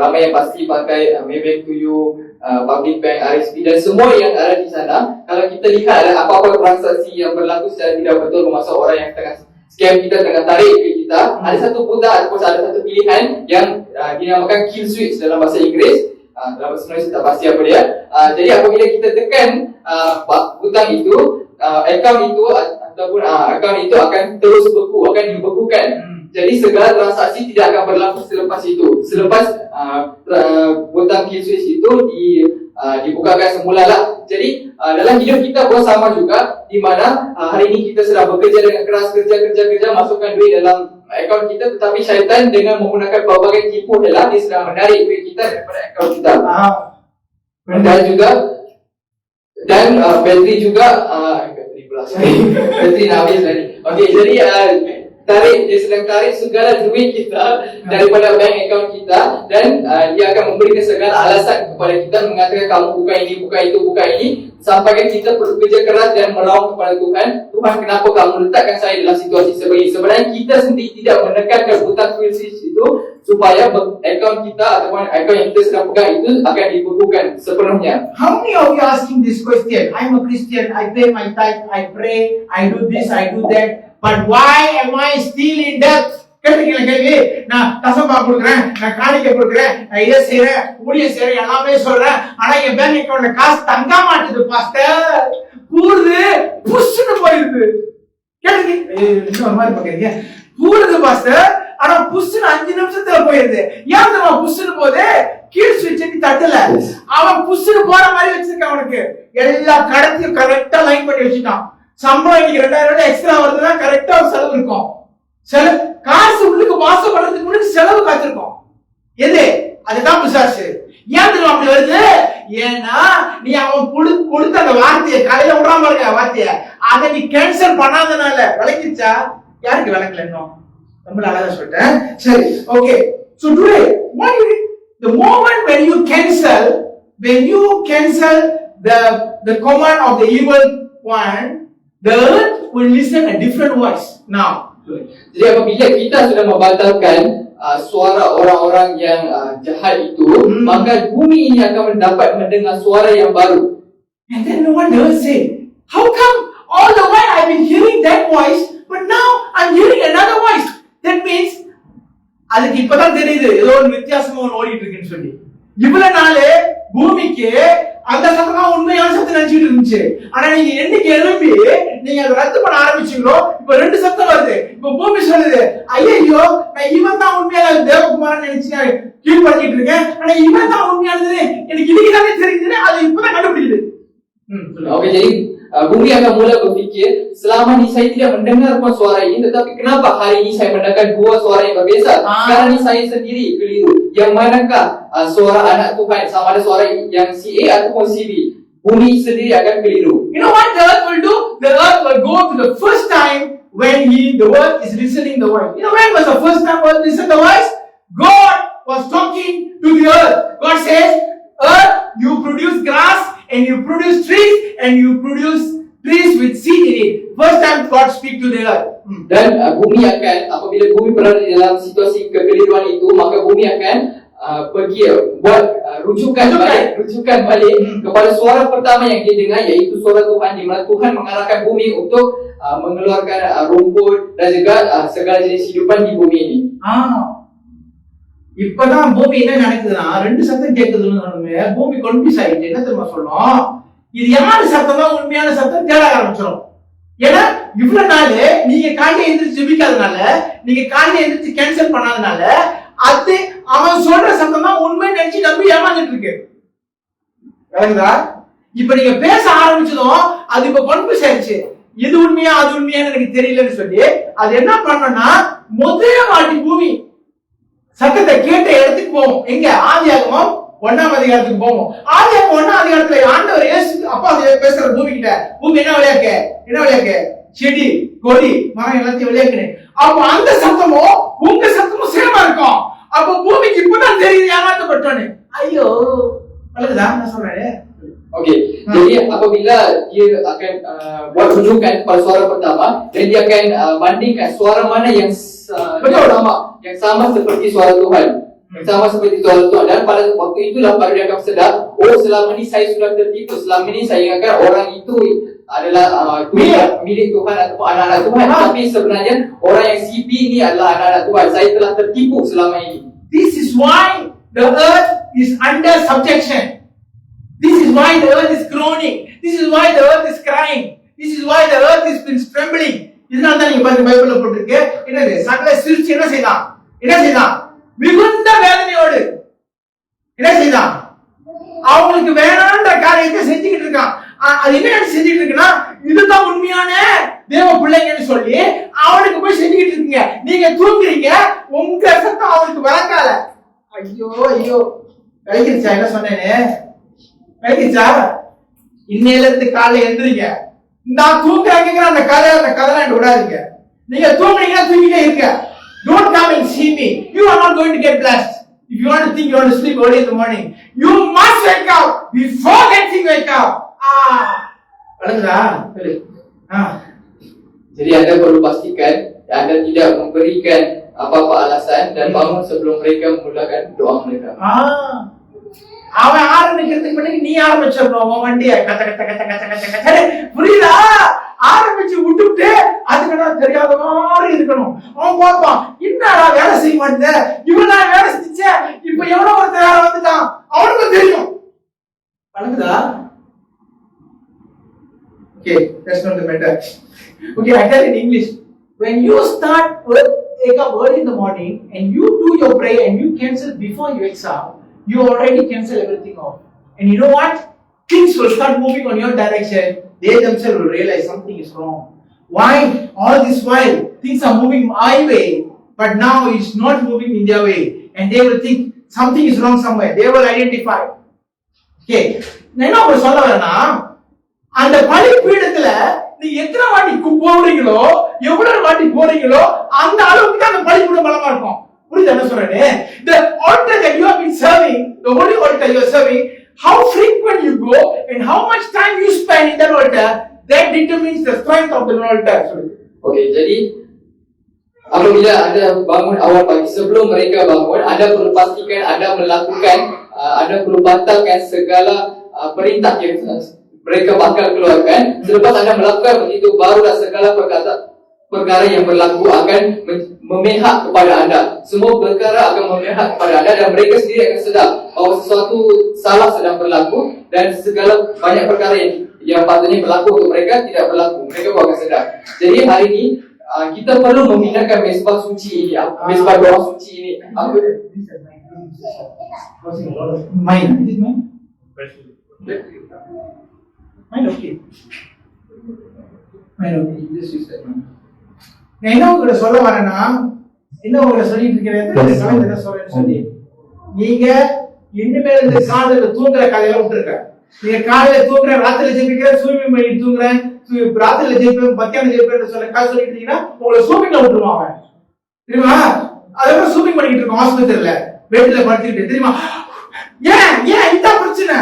[SPEAKER 2] ramai yang pasti pakai Maybank to You, Public Bank, RSP dan semua yang ada di sana. Kalau kita lihat ada apa-apa transaksi yang berlaku secara tidak betul, termasuk orang yang tengah scam kita, tengah tarik duit kita kita, ada satu butang ataupun ada satu pilihan yang dinamakan kill switch dalam bahasa Inggeris. Dalam bahasa Melayu tak pasti apa dia. Jadi apabila kita tekan butang itu, akaun itu ataupun akaun itu akan terus beku, akan dibekukan. Jadi segala transaksi tidak akan berlaku selepas itu. Selepas butang kill switch itu dibukakan semula lah. Jadi dalam hidup kita pun sama juga, di mana hari ini kita sedang bekerja dengan keras, kerja, masukkan duit dalam akaun kita, tetapi syaitan dengan menggunakan pelbagai tipu adalah dia sedang menarik duit kita daripada akaun kita. Dan bateri juga bateri nak habis tadi. Okey, jadi dia sedang tarik segala duit kita daripada bank account kita, dan dia akan memberikan segala alasan kepada kita, mengatakan kamu buka ini, buka itu, buka ini, sampai kita perlu kerja keras dan meraung kepada Tuhan. Tuhan, kenapa kamu letakkan saya dalam situasi seperti ini? Sebenarnya kita sendiri tidak menekankan butang kill switch itu supaya account kita ataupun account yang kita sedang pegang itu akan dibekukan sepenuhnya.
[SPEAKER 1] How many of you asking this question? I'm a Christian, I pay my tithe, I pray, I do this, I do that. But why am I still in debt? கேட்டீங்களா கேள்வி? நான் தசம்பா கொடுக்குறேன், நான் காணிக்கை கொடுக்குறேன், நான் இதை செய்யறேன், ஊழியம் செய்யறேன், எல்லாமே சொல்றேன், ஆனா என் பேங்க் அக்கவுண்ட்ல காசு தங்க மாட்டுது பாஸ்டர், கூடுது, புஷ்னு போயிருது. கேட்டீங்க மாதிரி பாக்குறீங்க, கூடுது பாஸ்டர், ஆனா புஷ்னு 5 நிமிஷத்துல போயிருது. ஏன் தெரியுமா புஷ்னு போகுது? கீழ் ஸ்விட்ச் தட்டல, அவன் புஷ்னு போற மாதிரி வச்சிருக்கான். அவனுக்கு எல்லா கடத்தையும் கரெக்டா லைன் பண்ணி வச்சுட்டான். சம்பளம் இன்னைக்கு 2000 எக்ஸ்ட்ரா வருதுன்னா கரெக்டா ஒரு செலவு இருக்கும். காசு உள்ளுக்கு வாசம் பண்றதுக்கு முன்னாடி செலவு காத்திருக்கும். எது? அதுதான் பிசாசு. ஏன் தெரியும் அப்படி வருது? ஏன்னா நீ அவன் கொடுத்த அந்த வார்த்தையை காலையில விடாம இருக்க வார்த்தைய அதை நீ கேன்சல் பண்ணாதனால. விளக்கிச்சா? யாருக்கு விளக்கல இன்னும்? ரொம்ப அழகா சொல்லிட்டேன். சரி, okay. So today, the moment when you cancel the command of the evil one, the earth will listen a different voice. Now,
[SPEAKER 2] jadi apabila kita sudah membatalkan suara orang-orang yang jahat itu, maka bumi ini akan mendapat mendengar suara yang baru.
[SPEAKER 1] And then no one ever say, how come all the while I've been hearing that voice, but now I'm hearing another voice? That means அதுக்கு இப்பதான் தெரியுது ஏதோ ஒரு வித்தியாசமா ஓடிட்டு இருக்குன்னு சொல்லி. இவ்வளவு நாள் பூமிக்கு அந்த சத்தம் தான் உண்மையான சத்தம் நினைச்சிட்டு இருந்துச்சு. ஆனா நீங்க என்னைக்கு எழுப்பி நீங்க அதை ரத்து பண்ண ஆரம்பிச்சீங்களோ, இப்ப 2 சத்தம் வருது. இப்ப பூமி சொல்லுது, ஐயோ நான் இவன் தான் உண்மையான தேவகுமாரன் நினைச்சு கீழ் பண்ணிட்டு இருக்கேன், ஆனா இவன் தான் உண்மையானது எனக்கு இன்னைக்குதானே தெரியுது. அது இப்பதான் கண்டுபிடிக்குது.
[SPEAKER 2] Okey, jadi bumi akan mula berfikir, selama ni saya tidak mendengar pun suara ini, tetapi kenapa hari ini saya mendengar 2 suara yang berbeza? Sekarang ni saya sendiri keliru. Yang manakah suara anak Tuhan, sama ada suara yang si A ataupun si B? Bumi sendiri akan keliru.
[SPEAKER 1] You know what the earth will do? The earth will go to the first time when the earth is listening the voice. You know when was the first time earth listened the voice? God was talking to the earth. God says, earth, you produce grass and you produce trees and you produce trees with seed in it. First time God speak to the earth.
[SPEAKER 2] Dan bumi akan, apabila bumi berada dalam situasi kekeliruan itu, maka bumi akan pergi buat rujukan balik kepada suara pertama yang dia dengar, iaitu suara Tuhan, di mana Tuhan mengarahkan bumi untuk mengeluarkan rumput dan juga segala jenis hidupan di bumi ini.
[SPEAKER 1] இப்பதான் பூமி என்ன நடக்குதுன்னா 2 சத்தம் கேட்குதுன்னு பூமி confuse ஆயிடுச்சு. என்ன தெரியுமா சொல்லும்? இது யாரு சத்தம் தான் உண்மையான சத்தம் தேட ஆரம்பிச்சிடும். ஏன்னா இவ்வளவு நாள் நீங்க காலையில எந்திரிச்சு ஜெபிக்காதனால, நீங்க காலையில எந்திரிச்சு கேன்சல் பண்ணாதனால, அது அவன் சொல்ற சத்தம் தான் உண்மை நினைச்சு நம்பி ஏமாந்துட்டு இருக்கு. இப்ப நீங்க பேச ஆரம்பிச்சதும் அது இப்ப கன்ஃபியூஸ் ஆயிடுச்சு. இது உண்மையா அது உண்மையான்னு எனக்கு தெரியலன்னு சொல்லி அது என்ன பண்ணனா, முதல் வாட்டி பூமி சத்தத்தை கேட்ட இடத்துக்கு போவோம். எங்க? ஆதியாகமம் 1ஆம் அதிகாரத்துக்கு போவோம். ஆதியாகமம் 1ஆம் அதிகாரத்துல ஆண்டவர் இயேசு அப்பா பேசுற பூமி கிட்ட, பூமி என்ன விளையாக்க செடி கொடி மரம் எல்லாத்தையும் விளையாக்குனே. அப்ப அந்த சத்தமும் உங்க சத்தமும் சேமா இருக்கும். அப்ப பூமிக்கு இப்பதான் தெரியுது ஏமாற்றப்பட்டோன்னு. ஐயோ, அழகுதா நான் சொல்றேன்.
[SPEAKER 2] Okey, jadi apabila dia akan buat rujukan pada suara pertama, dan dia akan bandingkan suara mana yang sama seperti suara Tuhan, sama seperti suara Tuhan, dan pada waktu itulah baru dia akan sedar, oh selama ini saya sudah tertipu, selama ini saya ingatkan orang itu adalah milik Tuhan ataupun anak-anak Tuhan. Tapi sebenarnya orang yang CP ni adalah anak-anak Tuhan. Saya telah tertipu selama ini.
[SPEAKER 1] This is why the earth is under subjection. This is why the earth is groaning. This is why the earth is crying. This is why the earth is been trembling. இதனால தான் நீங்க பாருங்க பைபிள்ல போட்டுருக்கு. என்னது? சகல சிரிச்சு என்ன செய்தான்? மிகுந்த வேதனையோடு என்ன செய்தான்? அவங்களுக்கு வேணான்ற காரியத்தை செஞ்சுக்கிட்டு இருக்கான். அது என்ன செஞ்சுக்கிட்டு இருக்குன்னா, இதுதான் உண்மையான தேவ பிள்ளைங்கன்னு சொல்லி அவனுக்கு போய் செஞ்சுக்கிட்டு இருக்கீங்க. நீங்க தூங்குறீங்க, உங்க சத்தம் அவனுக்கு வழங்கால. ஐயோ கழிக்கிருச்சா? என்ன சொன்னேன்னு கழிக்கிருச்சா? இன்னையில இருந்து காலைல எழுந்துறீங்க, நான் தூங்குறாங்க அந்த கதை விடாதீங்க. நீங்க தூங்குறீங்கன்னா தூங்கிட்டே இருக்க. Don't come and see me. You are not going to get blessed. If you want to think you want to sleep early in the morning, you must wake up before getting wake up. Alangkah, boleh.
[SPEAKER 2] Jadi anda perlu pastikan anda tidak memberikan apa-apa alasan dan bangun sebelum mereka memulakan doa mereka.
[SPEAKER 1] அவன் ஆரம்பிக்கிறதுக்கு முன்னாடி நீ ஆரம்பிச்சிடணும் உன் வண்டியை கத்த புரியுதா? ஆரம்பிச்சு விட்டுட்டு அதுக்கு தெரியாத மாதிரி இருக்கணும். அவன் பார்ப்பான், என்னடா வேலை செய்ய மாட்டேன், இவன் நான் வேலை செஞ்ச, இப்ப எவ்வளவு ஒருத்தர் வேலை வந்துட்டான், அவனுக்கும் தெரியும். வணங்குதா? Okay, that's not the matter. Okay, I tell in English. When you wake up early in the morning and you do your prayer and you cancel before you exam, you already cancel everything off. And you know what? Things will start moving on your direction. They themselves will realize something is wrong. Why? All this while, things are moving my way, but now it's not moving in their way. And they will think something is wrong somewhere. They will identify. Okay. என்ன ஒரு சொல்ல வரேன்னா, அந்த பலிபீடத்துல நீ எத்தனை வாட்டி போறீங்களோ, எவ்வளவு வாட்டி போறீங்களோ, அந்த அளவுக்கு தான் அந்த பலிபீடம் பலமா இருக்கும். புரியுது என்ன சொல்றேன்? The altar that you have been serving, the holy altar you are serving, how frequent you go and how much time you spend in that altar, that determines the strength of the altar.
[SPEAKER 2] Okay, jadi apabila anda bangun awal pagi, sebelum mereka bangun, anda perlu pastikan anda melakukan, anda perlu batalkan segala perintah yang mereka bakal keluarkan. Selepas anda melakukan begitu, barulah segala perkara yang berlaku akan memihak kepada anda. Semua perkara akan memihak kepada anda dan mereka sendiri akan sedar bahawa sesuatu salah sedang berlaku dan segala banyak perkara yang patutnya berlaku untuk mereka tidak berlaku. Mereka pun akan sedar. Jadi hari ini kita perlu memindahkan mesbah suci ini, mesbah doa suci ini.
[SPEAKER 1] Mine okay. Just use that one. நான் என்ன உங்களை சொல்ல வரேன்னா, என்ன உங்களை சொல்லிட்டு இருக்கிறேன் சொல்லி, நீங்க இனிமேல் இந்த காலையில தூங்குற கதையில விட்டுருக்க. நீங்க காலையில தூங்குற, ராத்திரில ஜெபிக்கிற, ஸ்விமிங் பண்ணிட்டு தூங்குறேன், ராத்திரில ஜெயிப்பேன், மத்தியானம் ஜெயிப்பேன் சொல்ல காசு சொல்லிட்டு இருந்தீங்கன்னா உங்களை ஸ்விமிங்ல விட்டுருவாங்க. தெரியுமா? அதெல்லாம் ஸ்விமிங் பண்ணிட்டு இருக்கோம் ஆஸ்பத்திரியில, பெட்ல படுத்துக்கிட்டு. தெரியுமா? ஏன் இதான் பிரச்சனை.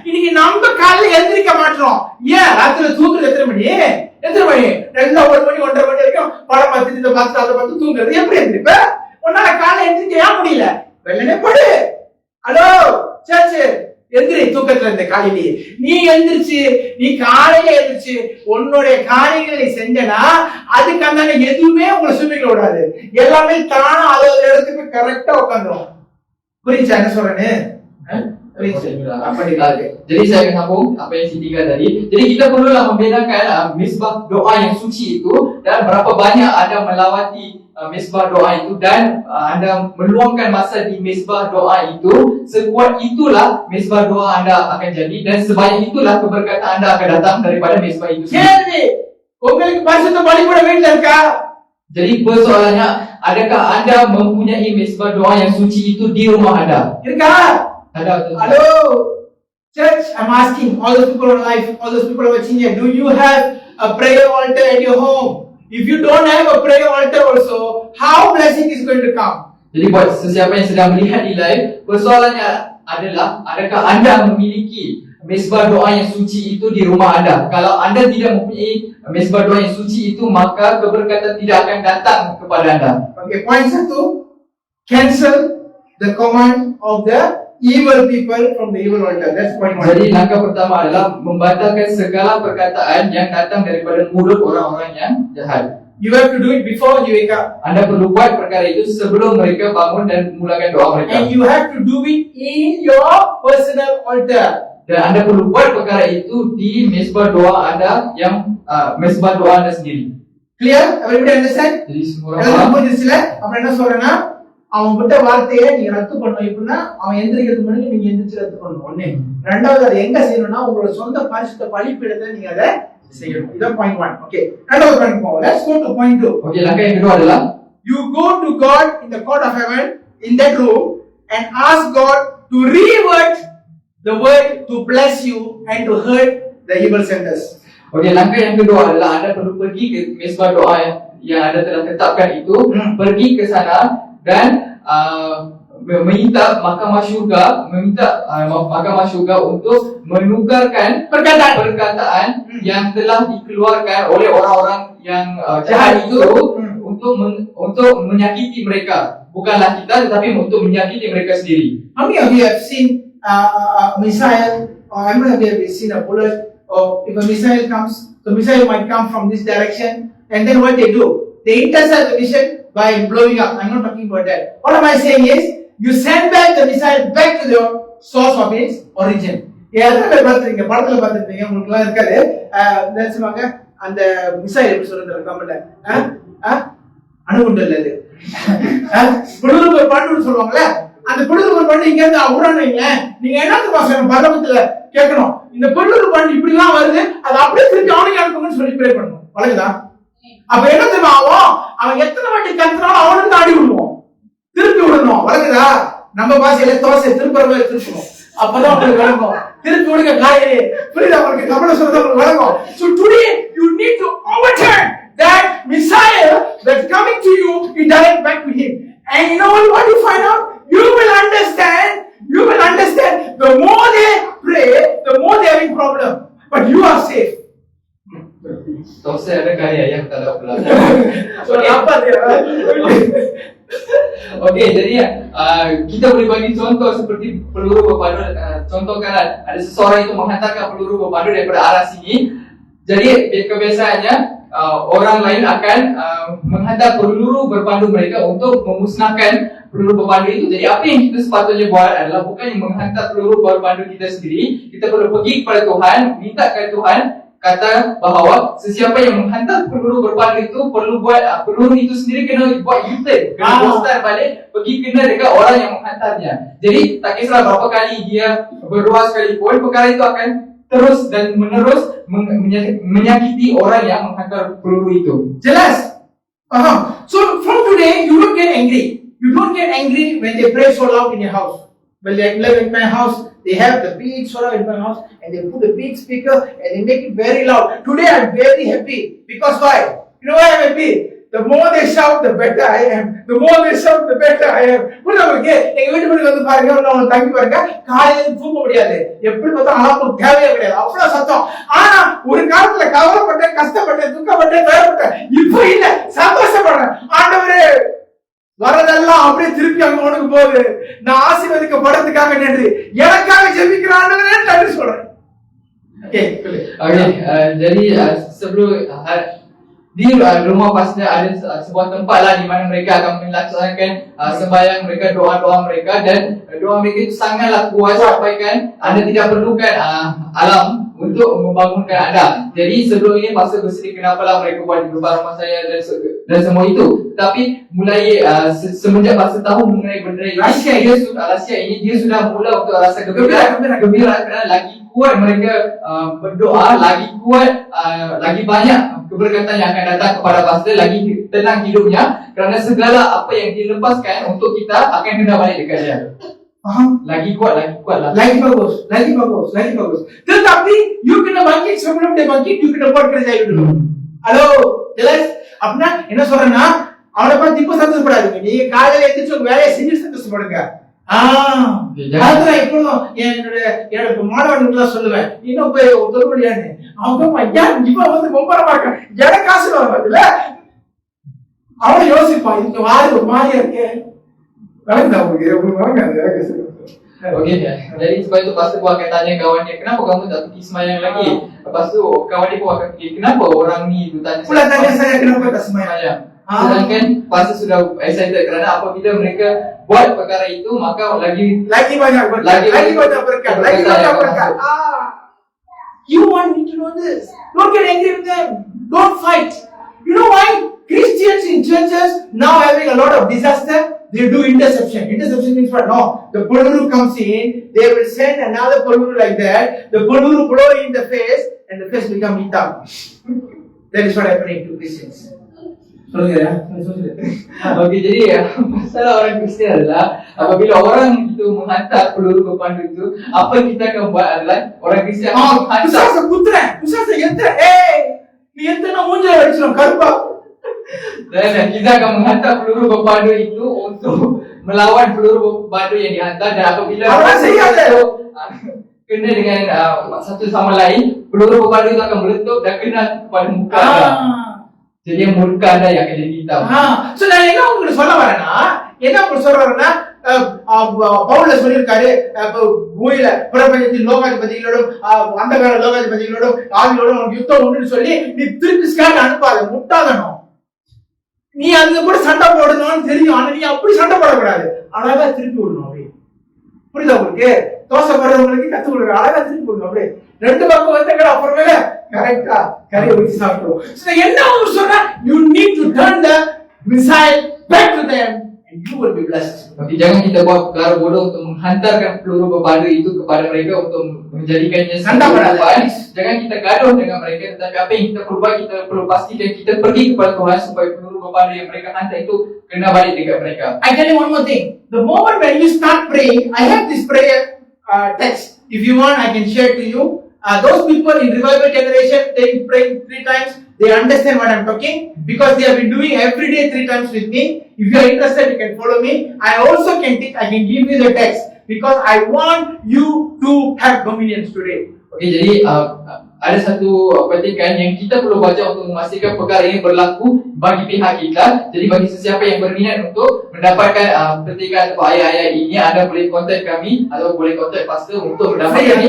[SPEAKER 1] இன்னைக்கு நம்ம காலையில எந்திரிக்க மாட்டோம். ஏன்? ராத்திரில தூங்குறது எத்தனை மணி? 1 மணி, 1:30 மணி வரைக்கும் படம் பார்த்துட்டு இதை பார்த்து அதை பார்த்து தூங்குறது. எப்படி எந்திரிப்ப? உன்னால காலையில எந்திரிக்க ஏன் முடியல? வெள்ளனே படு. ஹலோ சர்ச், எந்திரி தூக்கத்துல இருந்த காலையிலேயே. நீ காலையில எந்திரிச்சு உன்னுடைய காரியங்களை நீ செஞ்சனா அதுக்கு அந்த எதுவுமே உங்களை சுமைகளை விடாது. எல்லாமே தானா அதோட இடத்துக்கு கரெக்டா உட்காந்துரும். புரியுச்சா என்ன சொல்றேன்னு?
[SPEAKER 2] Jadi saya akan sambung apa yang Siti tadi. Jadi kita perlulah membedakan mesbah doa yang suci itu dan berapa banyak anda melawati mesbah doa itu dan anda meluangkan masa di mesbah doa itu. Sekuat itulah mesbah doa anda akan jadi dan sebanyak itulah keberkatan anda akan datang daripada mesbah itu. Jadi persoalannya, adakah anda mempunyai mesbah doa yang suci itu di rumah anda?
[SPEAKER 1] Hello, church, I'm asking all those people in life, all those people watching here, do you have a prayer altar at your home? If you don't have a prayer altar also, how blessing is going to come?
[SPEAKER 2] Jadi buat sesiapa yang sedang melihat di live, persoalannya adalah adakah anda memiliki mesbah doa yang suci itu di rumah anda? Kalau anda tidak mempunyai mesbah doa yang suci itu, maka keberkatan tidak akan datang kepada anda.
[SPEAKER 1] Okay, point 1, cancel the command of the evil people from the evil altar. That's point one.
[SPEAKER 2] Jadi langkah pertama adalah membatalkan segala perkataan yang datang daripada mulut orang-orang yang jahat.
[SPEAKER 1] You have to do it before you wake up.
[SPEAKER 2] Anda perlu buat perkara itu sebelum mereka bangun dan mulakan doa mereka.
[SPEAKER 1] And you have to do it in your personal altar.
[SPEAKER 2] Dan Anda perlu buat perkara itu di mesbah doa Anda yang mesbah doa Anda sendiri.
[SPEAKER 1] Clear? Everybody understand?
[SPEAKER 2] Jadi semua orang
[SPEAKER 1] எல்லாம்
[SPEAKER 2] faham.
[SPEAKER 1] புரிஞ்சிருச்சுல? அப்புறம் என்ன சொல்றேன்னா அவன் விட்ட வார்த்தையை நீங்க ரத்து பண்ணணும். இப்படின்னா அவன் எந்திரிக்கிறதுக்கு முன்னாடி நீங்க எந்திரிச்சு ரத்து பண்ணணும். ஒண்ணு. ரெண்டாவது அதை எங்க செய்யணும்னா உங்களோட சொந்த பரிசுத்த பலிபீடத்துல நீங்க அதை செய்யணும். இதான் பாயிண்ட் 1. ஓகே. ரெண்டாவது பாயிண்ட் போவோம். Let's go to point 2.
[SPEAKER 2] Okey, langkah yang kedua adalah
[SPEAKER 1] You go to God in the court of heaven in that room and ask God to revert the word to bless you and to hurt the evil senders.
[SPEAKER 2] Okey, langkah yang kedua adalah Anda perlu pergi ke mesbah doa yang Anda telah tetapkan itu, pergi ke sana dan meminta mahkamah syurga untuk menukarkan perkataan yang telah dikeluarkan oleh orang-orang yang jahat itu untuk menyakiti mereka. Bukanlah kita, tetapi untuk menyakiti mereka sendiri.
[SPEAKER 1] How many of you have seen a missile, or how many of you have seen a bullet, or if a missile comes, the missile might come from this direction, and then what they do? They intercept the missile by blowing up. I'm not talking about that. What am I saying is, you send back the missile back to the source of its origin. எத்தனை பார்த்துருக்கீங்க, படத்துல பார்த்துருப்பீங்க, உங்களுக்குலாம் இருக்காது. சொல்லுவாங்க அந்த missile எப்படி சொல்றது தமிழ்ல, அணுகுண்டல் அது குளிர்பர் பாண்டு சொல்லுவாங்கல்ல, அந்த குளிர்பர் பாண்டு இங்க இருந்து உடனீங்க நீங்க என்ன பரவத்துல கேட்கணும், இந்த குளிர்பர் பாண்டு இப்படி எல்லாம் வருது, அது அப்படியே திருப்பி அவனுக்கு அனுப்புங்கன்னு சொல்லி ப்ரே பண்ணணும். வழங்குதா? அப்ப என்ன தெரியுமா ஆகும், அவன் எத்தனை வாட்டி கத்துனாலும் அவனுக்கு தாடி விடுவோம், திருப்பி விடணும். வழங்குதா? நம்ம பாசையில தோசை திருப்பறவை திருப்பணும், அப்பதான் உங்களுக்கு விளங்கும். திருப்பி விடுங்க காய்கறி, புரியுதா? உங்களுக்கு தமிழ் சொல்றது உங்களுக்கு விளங்கும். So today you need to overturn that missile that's coming to you, you direct back to him. And you know what you find out? You will understand, the more they pray, the more they are in problem. But you are safe.
[SPEAKER 2] Dosa ada kaya yang tak ada pulang.
[SPEAKER 1] So apa dia?
[SPEAKER 2] Okey, jadi kita boleh bagi contoh seperti peluru berpandu. Contohkan ada seseorang itu menghantarkan peluru berpandu daripada arah sini. Jadi kebiasaannya orang lain akan menghantar peluru berpandu mereka untuk memusnahkan peluru berpandu itu. Jadi apa yang kita sepatutnya buat adalah bukan menghantar peluru berpandu kita sendiri. Kita perlu pergi kepada Tuhan, minta kepada Tuhan, kata bahawa sesiapa yang menghantar peluru berpandu itu perlu buat peluru itu sendiri kena buat U-turn, kena booster balik, pergi kena dekat orang yang menghantarnya. Jadi tak kisahlah berapa kali dia berdoa sekalipun, perkara itu akan terus dan menerus menyakiti orang yang menghantar peluru itu.
[SPEAKER 1] Jelas? So from today you don't get angry. You don't get angry when they pray so loud in your house. When they live in my house, they have the big solar in my house and they put a big speaker and they make it very loud. Today I'm very happy. Because why? You know why I'm happy? The more they shout, the better I am. The more they shout, the better I am. புரியுதா? எங்க வீட்டு முன்னாடி வந்து பாருங்க, நான் தங்கி பாருங்க, காலையில தூங்க முடியாது. எப்படி பார்த்தா அலாப்பு தேவையே கிடையாது. அவ்வளவு சத்தம். ஆனா ஒரு காலத்துல கவலைப்பட்டேன், கஷ்டப்பட்டேன், துக்கப்பட்டேன், பயப்பட்டேன். இப்போ இல்ல, சந்தோஷப்படுறேன். ஆண்டவரே, வரதெல்லாம் அப்படியே திருப்பி அங்க உனக்கு போகுது. நான் ஆசீர்வதிக்கப்படுறதுக்காக நன்றி, எனக்காக ஜெபிக்கிற ஆண்டவரே நன்றி சொல்றேன்.
[SPEAKER 2] Jadi sebelum di rumah pastor ada sebuah tempat lah di mana mereka akan melaksanakan sembahyang mereka, doa-doa mereka, dan doa mereka itu sangatlah kuat sampai kan anda tidak perlukan alam untuk membangunkan anda. Jadi sebelum ini pastor bersedih kenapalah mereka buat di depan rumah saya dan semua itu. Tapi mulai semenjak pastor tahu mengenai benda ini, rahsia ini dia sudah mula untuk rasa gembira kerana lagi kuat mereka berdoa, lagi kuat, lagi banyak keberkatan yang akan datang kepada pastor, lagi tenang hidupnya kerana segala apa yang dilepaskan untuk kita akan kena balik dekat dia. Lagi kuat lah.
[SPEAKER 1] Lagi bagus. Tetapi you kena bangkit sebelum dia bangkit, you kena buat kerja dulu. Halo, jelas? Apna என்ன சொல்றேன்னா, அவனை பார்த்து இப்ப சந்தோஷப்படாதீங்க, நீங்க காலையில எந்திரிச்சு உங்க வேலையை செஞ்சு சந்தோஷப்படுங்க. அதுதான் இப்போ என்னோட மாணவர்களுக்கு சொல்லுவேன், இன்னும் போய் தொழிலான்னு அவங்க ஐயா இப்ப வந்து மும்பரமா இருக்க எனக்கு காசு வர இல்ல, அவனை யோசிப்பான், இந்த வாரி ஒரு மாதிரியா இருக்கு, Vâng, உங்களுக்கு வாங்க.
[SPEAKER 2] Okey, jadi sebab itu pastor pun akan tanya kawan dia, kenapa kamu tak pergi semayang lagi? Lepas tu kawan dia pun akan fikir, kenapa orang ni tu tanya
[SPEAKER 1] Pula tanya saya kenapa tak semayang.
[SPEAKER 2] Sedangkan pastor sudah excited kerana apabila mereka buat perkara itu, maka lagi
[SPEAKER 1] banyak berkat. Lagi banyak berkat. You want me to know this. Don't get angry with them. Don't fight. You know why? Christians in churches now having a lot of disaster, they do interception. Interception means what? No. The poluru comes in, they will send another poluru like that. The poluru blow in the face and the face become hitam. That is what happening to Christians.
[SPEAKER 2] Okey, jadi masalah orang Kristian adalah apabila orang itu menghantar peluru pepandu itu, apa yang kita akan buat adalah orang Kristian akan menghantar
[SPEAKER 1] நீ எத்தனை மூஞ்ச அடிச்சிடும் கருப்பா.
[SPEAKER 2] dan kita akan menghantar peluru pepandu itu untuk melawan peluru pepandu yang dihantar, dan apabila kena dengan satu sama lain, peluru pepandu itu akan meletup dan kena kepada muka anda. Jadi yang muka anda yang akan jadi hitam.
[SPEAKER 1] So நான் என்ன உங்களுக்கு சொல்ல வரேன்னா, பவுல் சொல்லியிருக்காரு, பூமியில பிரபஞ்சத்தின் லோகாதிபதிகளோடும் அந்தகார லோகாதிபதிகளோடும் ஆவியோடும் உனக்கு யுத்தம் உண்டுன்னு சொல்லி நீ திருப்பி ஸ்காட் அனுப்பாத, முட்டாதனும். நீ அதுல கூட சண்டை போடணும்னு தெரியும், ஆனா நீ அப்படி சண்டை போடக்கூடாது, அழகா திருப்பி விடணும். அப்படி புரியுதா உங்களுக்கு? தோசை போடுறவங்களுக்கு கத்து கொடுக்குற அழகா திருப்பி விடணும். அப்படியே ரெண்டு பக்கம் வந்து அப்புறமேல கரெக்டா கறியை ஊற்றி சாப்பிடுவோம். என்ன அவங்க சொன்னா, you need to turn the missile back to them and you will be blessed.
[SPEAKER 2] Tapi jangan kita buat perkara bodoh untuk menghantarkan peluru pepandu itu kepada mereka untuk menjadikannya sebuah. Jangan kita gaduh dengan mereka, tetapi apa yang kita perlu buat, kita perlu pastikan kita pergi kepada Tuhan supaya peluru pepandu yang mereka hantar itu kena balik dekat mereka.
[SPEAKER 1] I tell you one more thing. The moment when you start praying, I have this prayer text. If you want, I can share to you. Those people in revival generation, they pray 3 times. They understand what I'm talking because they have been doing every day 3 times with me. If you are interested, you can follow me. I also can give you the text because I want you to have dominion today.
[SPEAKER 2] Okey, jadi ada satu petikan yang kita perlu baca untuk memastikan perkara ini berlaku bagi pihak kita. Jadi bagi sesiapa yang berminat untuk mendapatkan petikan atau ayat-ayat ini, anda boleh kontak kami atau boleh kontak pastor untuk mendapatkan ini.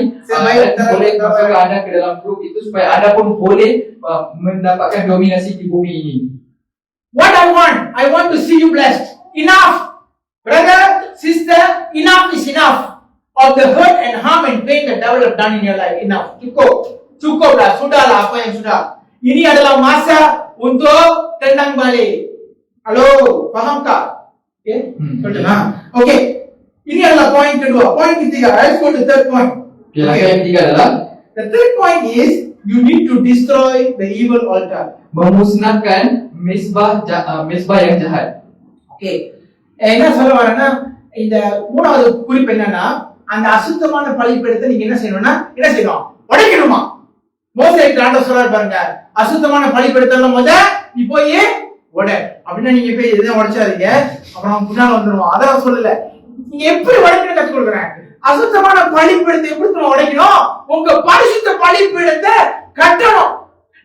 [SPEAKER 2] Boleh masukkan anda ke dalam grup itu supaya anda pun boleh mendapatkan dominasi di bumi ini.
[SPEAKER 1] What I want to see you blessed. Enough, brother, sister. Enough is enough of the hurt and harm and pain the devil have done in your life. Enough. Cukuplah, sudahlah apa yang sudah. Ini adalah masa untuk tendang balik. Halo, paham tak? Okay? Okay. Ini adalah poin kedua. Poin ketiga. Let's go to the third point.
[SPEAKER 2] Yang ketiga adalah,
[SPEAKER 1] the third point is you need to destroy the evil altar.
[SPEAKER 2] Memusnahkan mesbah yang jahat.
[SPEAKER 1] Okay. என்ன சொல்ல வரேன்னா, இந்த மூணாவது குறிப்பு என்னன்னா, அந்த அசுத்தமான பலிபீடத்தை நீங்க என்ன செய்யணும்? உடைக்கணுமா? மோசேக்கு ஆண்டவர் சொல்றாரு பாருங்க, அசுத்தமான பலிபீடத்தெல்லாம் நீ போய் உடை. அப்படின்னா நீங்க போய் எதுவும் உடைச்சாதீங்க, அப்புறம் முன்னால வந்துருவோம். அதான் சொல்லல. நீங்க எப்படி உடைக்கணும் கத்து கொடுக்குறேன். அசுத்தமான பலிபீடத்தை எப்படி உடைக்கணும்? உங்க பரிசுத்த பலிபீடத்தை கட்டணும்.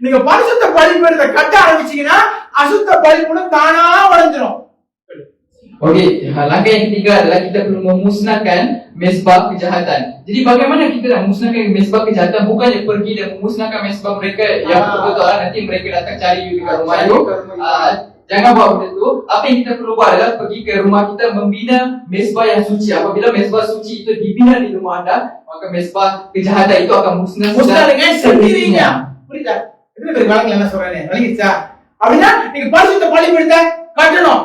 [SPEAKER 1] நீங்க பரிசுத்த பலிபீடத்தை கட்ட ஆரம்பிச்சீங்கன்னா அசுத்த பலிபீடம் தானா உடைஞ்சிரும்.
[SPEAKER 2] Okey, langkah yang ketiga adalah kita perlu memusnahkan mesbah kejahatan. Jadi bagaimana kita nak memusnahkan mesbah kejahatan? Bukannya pergi dan memusnahkan mesbah mereka yang betul-betul nanti mereka datang cari you dekat rumah you. Jangan buat benda tu. Apa yang kita perlu buat adalah pergi ke rumah kita membina mesbah yang suci. Apabila mesbah suci itu dibina di rumah anda, maka mesbah kejahatan itu akan musnah
[SPEAKER 1] dengan sendirinya. புரியுதா? இதுல பெரிய வழங்க என்ன சொல்றேனே வலிக்குச்சா? அப்படின்னா நீங்க பரிசுத்த பலிபீடத்தை கட்டணும்.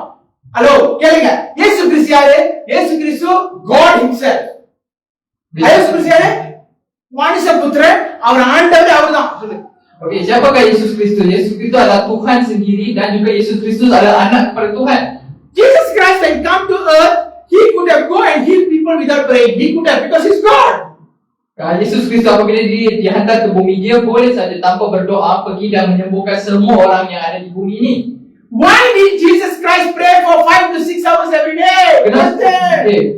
[SPEAKER 1] ஹலோ கேளுங்க, இயேசு கிறிஸ்து யாரு? இயேசு கிறிஸ்து God himself. இயேசு கிறிஸ்து யாரு? மனுஷபுத்திரன், அவர் ஆண்டவர், அவர்தான். சொல்லு.
[SPEAKER 2] Okey, siapakah Yesus Kristus? Yesus Kristus adalah Tuhan sendiri dan juga Yesus Kristus adalah anak kepada Tuhan.
[SPEAKER 1] Jesus Christ when come to earth, he could have go and heal people without praying. He could have because he's God.
[SPEAKER 2] Yesus Kristus apabila dia dihantar ke bumi, dia boleh saja tanpa berdoa pergi dan menyembuhkan semua orang yang ada di bumi ini.
[SPEAKER 1] Why did Jesus Christ pray for 5 to 6 hours every day?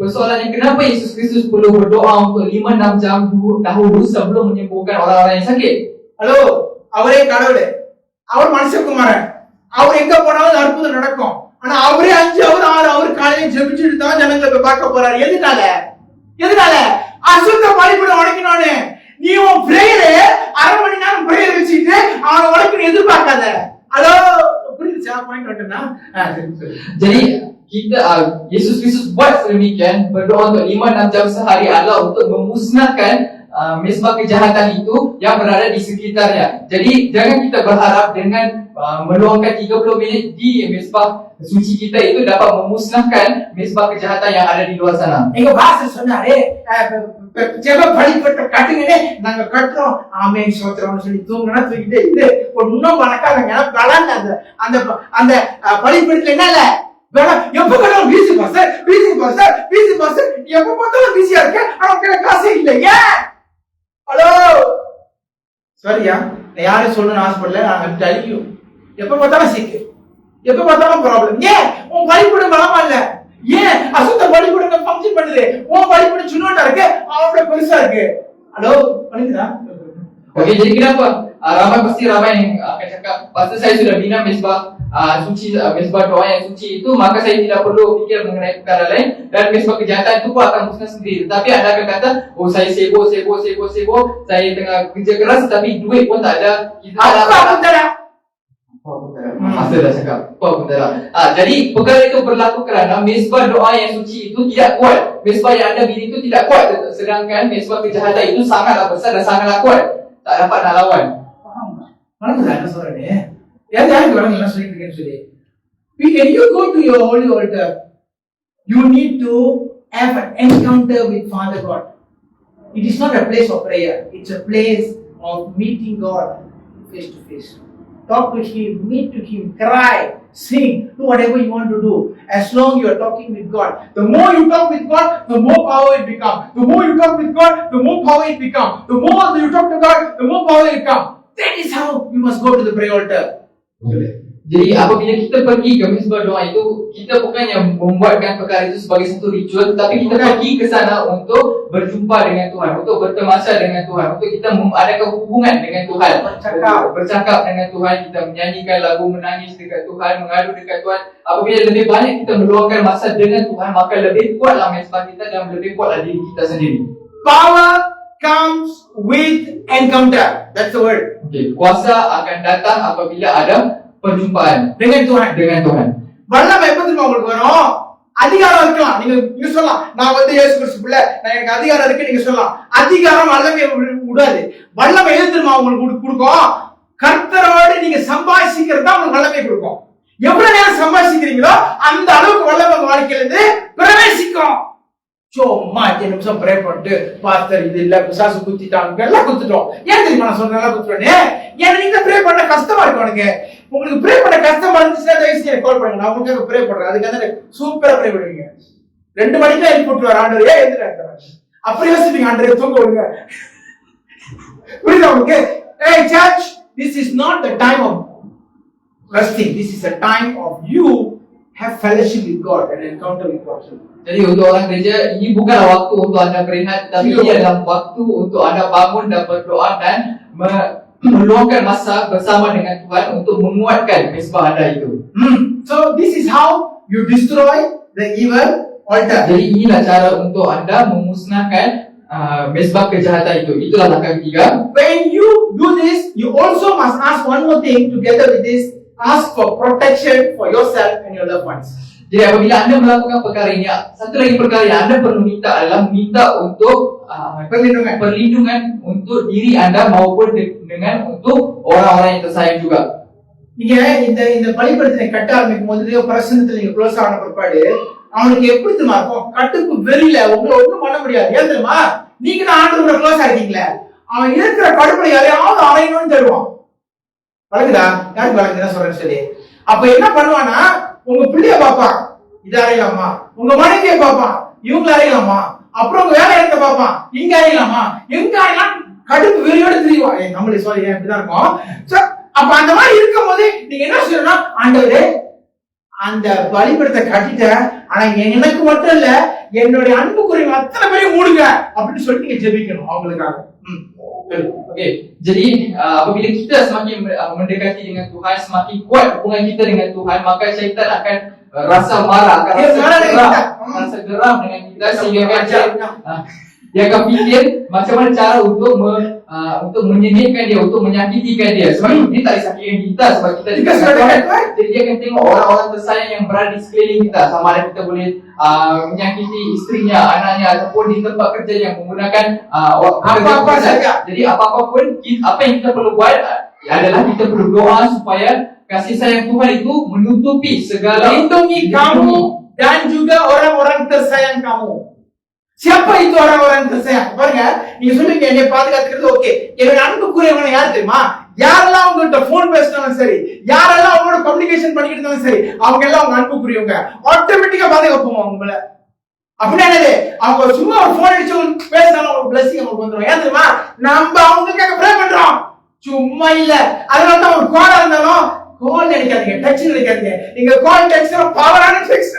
[SPEAKER 2] Persoalannya kenapa Yesus Kristus perlu berdoa untuk 5-6 jam dahulu sebelum menyembuhkan orang-orang yang sakit?
[SPEAKER 1] Halo, அவரே கடவுளே, அவர் மனுஷகுமாரன், அவர் எங்க போனாலும் அற்புதம் நடக்கும். ஆனா அவரே 5 hour 6 hour காலையில ஜெபிச்சுட்டு தான் ஜனங்களை போய் பார்க்க போறாரு. எதுனால அசுத்த பலிபீடம் உடைக்கணும்னு. நீ உன் பிரேயரை 1/2 மணி நேரம் பிரேயர் வச்சுட்டு அவனை உடைக்கணும் எதிர்பார்க்காத. ஹலோ, புரியுதுச்சா? பாயிண்ட் வரட்டும்னா
[SPEAKER 2] Jadi kita Yesus Kristus buat sedemikian, berdoa untuk 5-6 jam sehari adalah untuk memusnahkan mesbah kejahatan itu yang berada di sekitarnya. Jadi jangan kita berharap dengan meluangkan 30 minit di mesbah suci kita itu dapat memusnahkan mesbah kejahatan yang ada di luar sana.
[SPEAKER 1] எங்க pastor சொன்னாரு, ஜெப பலிபீடத்தை கட்டுங்கனே நாங்க கட்டுறோம். ஆமென் ஸ்தோத்திரம்னு சொல்லி தூங்குனா தூக்கிட்டே இது ஒண்ணும் வணக்காதங்க. பலன் அந்த அந்த பலிபீடத்துல என்ன இல்ல, எப்ப கட்டாலும் பிசி பாஸ்டர் எப்ப பார்த்தாலும் பிஸியா இருக்கு. ஆனா காசே இல்ல. ஏன்? ஹலோ, சரியா? யாரும் சொல்லணும்னு ஆசைப்படல. நாங்க டெலியும் எப்ப பார்த்தாலும் சிக்கு, எப்ப பார்த்தாலும் ப்ராப்ளம். ஏன்? உன் பலிபீடம் பலமா இல்ல. ஏன்? அசுத்த பலிபீடம் ஃபங்க்ஷன் பண்ணுது. உன் பலிபீடம் சின்னோண்டா இருக்கு, அவனோட பெருசா இருக்கு. ஹலோ, புரியுதா?
[SPEAKER 2] Okey, jadi kenapa? Ramai yang akan cakap, pasal saya sudah bina mesbah suci, mesbah doa yang suci itu, maka saya tidak perlu fikir mengenai perkara lain, dan mesbah kejahatan itu pun akan musnah sendiri. Tapi anda akan kata, oh saya sibuk, saya tengah kerja keras tapi duit pun tak ada. Kita
[SPEAKER 1] apa pun tak ada.
[SPEAKER 2] Masa dah cakap, apa pun tak ada. Jadi perkara itu berlaku kerana mesbah doa yang suci itu tidak kuat. Mesbah yang anda bina itu tidak kuat, sedangkan mesbah kejahatan itu sangatlah besar dan sangatlah kuat. Tak dapat nak lawan.
[SPEAKER 1] Faham tak? Mana என்ன சொல்றேனே? யாருக்கு வரணும் என்ன சொல்லிட்டு இருக்கேன்னு சொல்லி. When you go to your holy altar, you need to have an encounter with Father God. It is not a place of prayer. It's a place of meeting God face to face. Talk to Him, meet to Him, cry, sing, do whatever you want to do. As long you are talking with God. The more you talk with God, the more power it becomes. The more you talk with God, the more power it becomes. The more you talk to God, the more power it comes. That is how you must go to the prayer altar.
[SPEAKER 2] Jadi apabila kita pergi ke mesbah doa itu, kita bukannya membuatkan perkara itu sebagai satu ritual, tapi kita pergi ke sana untuk berjumpa dengan Tuhan, untuk bertemasya dengan Tuhan, untuk kita mengadakan hubungan dengan Tuhan, bercakap dengan Tuhan, kita menyanyikan lagu, menangis dekat Tuhan, mengadu dekat Tuhan. Apabila lebih banyak kita meluangkan masa dengan Tuhan, maka lebih kuatlah mesbah kita dan lebih kuatlah diri kita sendiri.
[SPEAKER 1] Power comes with encounter. That's the word.
[SPEAKER 2] Okay. Kuasa akan datang apabila ada perjumpaan
[SPEAKER 1] dengan Tuhan. வல்லமை எப்ப தெரியுமா உங்களுக்கு வரும்? அதிகாரம் இருக்கலாம். நீங்க சொல்லலாம், நான் இயேசு கிறிஸ்து பிள்ளை, எனக்கு அதிகாரம் இருக்கு நீங்க சொல்லலாம். அதிகாரம் வல்லமை விடாது. வல்லமை எது தெரியுமா உங்களுக்கு கொடுக்கும்? கர்த்தரோடு நீங்க சம்பாஷிக்கிறது தான் உங்களுக்கு வல்லமை கொடுக்கும். எவ்வளவு நேரம் சம்பாஷிக்கிறீங்களோ அந்த அளவுக்கு வல்லமை வாழ்க்கையில இருந்து பிரவேசிக்கும். சும்மா 5 நிமிஷம் ப்ரே பண்ணிட்டு பாஸ்டர் இது இல்ல பிசாசு குத்திட்டாங்க எல்லாம் குத்துட்டோம். ஏன் தெரியுமா நான் சொல்றேன் எல்லாம் குத்துட்டோன்னு? ஏன்னா நீங்க ப்ரே பண்ண கஷ்டமா இருக்கு. உங்களுக்கு ப்ரே பண்ண கஷ்டமா இருந்துச்சுன்னா தயவுசெய்து எனக்கு கால் பண்ணுங்க, நான் உங்களுக்காக ப்ரே பண்றேன். அதுக்காக சூப்பரா ப்ரே பண்ணுவீங்க. 2 மணிக்கு எழுப்பி விட்டுருவாரு ஆண்டவர். ஏன் எதுக்கு அப்படி யோசிப்பீங்க? ஆண்டவர் தூங்க விடுங்க. புரியுதா உங்களுக்கு? Hey church, this is not the time of resting. This is a time of you have fellowship with God and encounter with God.
[SPEAKER 2] Jadi untuk orang gereja, ini bukanlah waktu untuk anda berehat, tapi ini adalah waktu untuk anda bangun dan berdoa dan meluangkan masa bersama dengan Tuhan untuk menguatkan mesbah anda itu.
[SPEAKER 1] So this is how you destroy the evil altar.
[SPEAKER 2] Jadi inilah cara untuk anda memusnahkan mesbah kejahatan itu. Itulah langkah ketiga.
[SPEAKER 1] When you do this, you also must ask one more thing together with this. Ask for protection for yourself and your loved ones.
[SPEAKER 2] Jadi apabila anda melakukan perkara ini, satu lagi perkara yang anda perlu minta adalah minta untuk perlindungan untuk diri anda maupun dengan untuk orang-orang yang tersayang juga.
[SPEAKER 1] நீங்க இந்த பலிபீடத்தை கட்ட ஆரம்பிக்கும் போது பிரசன்னத்துல நீங்க close ஆன பிற்பாடு அவனுக்கு எப்படி தெரியுமா இருக்கும்? கட்டுக்கு வெளியில உங்களை ஒண்ணும் பண்ண முடியாது. ஏன் தெரியுமா? நீங்க தான் ஆண்டவரோட க்ளோஸ் ஆகிட்டீங்களே. அவன் இருக்கிற கடுப்புல யாரையாவது அறையணும்னு தருவான். வழங்குதா? யாருக்கு வழங்குதுன்னா சொல்றேன்னு சொல்லி. அப்ப என்ன பண்ணுவானா, உங்க பிள்ளைய பாப்பான், இது அறையலாமா, உங்க மனைவியை பாப்பான், இவங்களை அறையலாமா, அப்புறம் உங்க வேலை இடத்தை பாப்பான், இங்க அறையலாமா, எங்க அறையலாம், கடுப்பு வெளியோட தெரியுவான். நம்மளே சொல்லி இப்படிதான் இருக்கும். அப்ப அந்த மாதிரி இருக்கும் போது நீங்க என்ன சொல்லணும்? ஆண்டவரே, அந்த பலிபீடத்தை கட்டிட்ட, ஆனா எனக்கு மட்டும் இல்ல என்னுடைய அன்புக்குரிய அத்தனை பேரையும் மூடுங்க அப்படின்னு சொல்லி நீங்க ஜெபிக்கணும் அவங்களுக்காக.
[SPEAKER 2] Okey, jadi apabila kita semakin mendekati dengan Tuhan, semakin kuat hubungan kita dengan Tuhan, maka syaitan akan rasa marah, akan
[SPEAKER 1] Dia
[SPEAKER 2] rasa
[SPEAKER 1] marah dengan
[SPEAKER 2] geram,
[SPEAKER 1] kita.
[SPEAKER 2] rasa geram dengan kita sehingga kan
[SPEAKER 1] Ajar.
[SPEAKER 2] dia akan fikir macam mana cara untuk menyedihkan dia, untuk menyakitikan dia. Sebab dia tak disakitkan kita, sebab kita
[SPEAKER 1] Kita sudah dekat Tuhan.
[SPEAKER 2] jadi dia akan tengok orang-orang tersayang yang berada di sekeliling kita, sama ada kita boleh menyakiti isterinya, anaknya, ataupun di tempat kerja yang menggunakan
[SPEAKER 1] Apa-apa
[SPEAKER 2] pekerja.
[SPEAKER 1] saja.
[SPEAKER 2] Jadi apa-apa pun apa yang kita perlu buat adalah kita perlu doa supaya kasih sayang Tuhan itu menutupi segala
[SPEAKER 1] Lindungi kamu dan juga orang-orang tersayang kamu. Siapa itu orang-orang tersayang? பாருங்க நீங்க சொல்றீங்க என்னை பாதுகாத்துக்கிறது okay. என்னோட அன்புக்குரியவங்க யார் தெரியுமா? யாரெல்லாம் உங்கள்கிட்ட phone பேசினாலும் சரி, யாரெல்லாம் அவங்களோட கம்யூனிகேஷன் பண்ணிக்கிட்டு இருந்தாலும் சரி, அவங்க எல்லாம் உங்க அன்புக்குரியவங்க. ஆட்டோமேட்டிக்கா பாதுகாப்போம் அவங்கள. அப்படின்னா என்னது? அவங்க சும்மா ஒரு போன் அடிச்சு பேசினாலும் அவங்க பிளஸிங் அவங்களுக்கு வந்துடும். ஏன் தெரியுமா? நம்ம அவங்களுக்காக ப்ரே பண்றோம். சும்மா இல்ல. அதனால தான் ஒரு காலா இருந்தாலும் கால் நினைக்காதீங்க, டெக்ஸ்ட் நினைக்காதீங்க. நீங்க கால் டெக்ஸ்ட் பவரான டெக்ஸ்ட்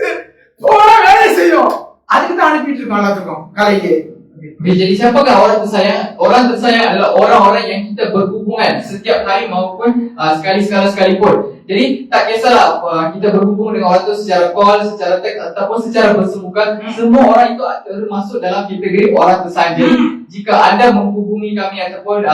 [SPEAKER 1] போல வேலை செய்யும். அதுக்கு தான் அனுப்பிட்டு இருக்கோம் எல்லாத்துக்கும் காலையிலே.
[SPEAKER 2] Okay, jadi siapakah orang tersayang? Orang tersayang adalah orang-orang yang kita berhubungan setiap hari maupun sekali-sekala sekalipun. Jadi tak kisahlah kita berhubung dengan orang tu secara call, secara teks ataupun secara bersemuka, semua orang itu termasuk dalam kategori orang tersayang. Jadi jika anda menghubungi kami ataupun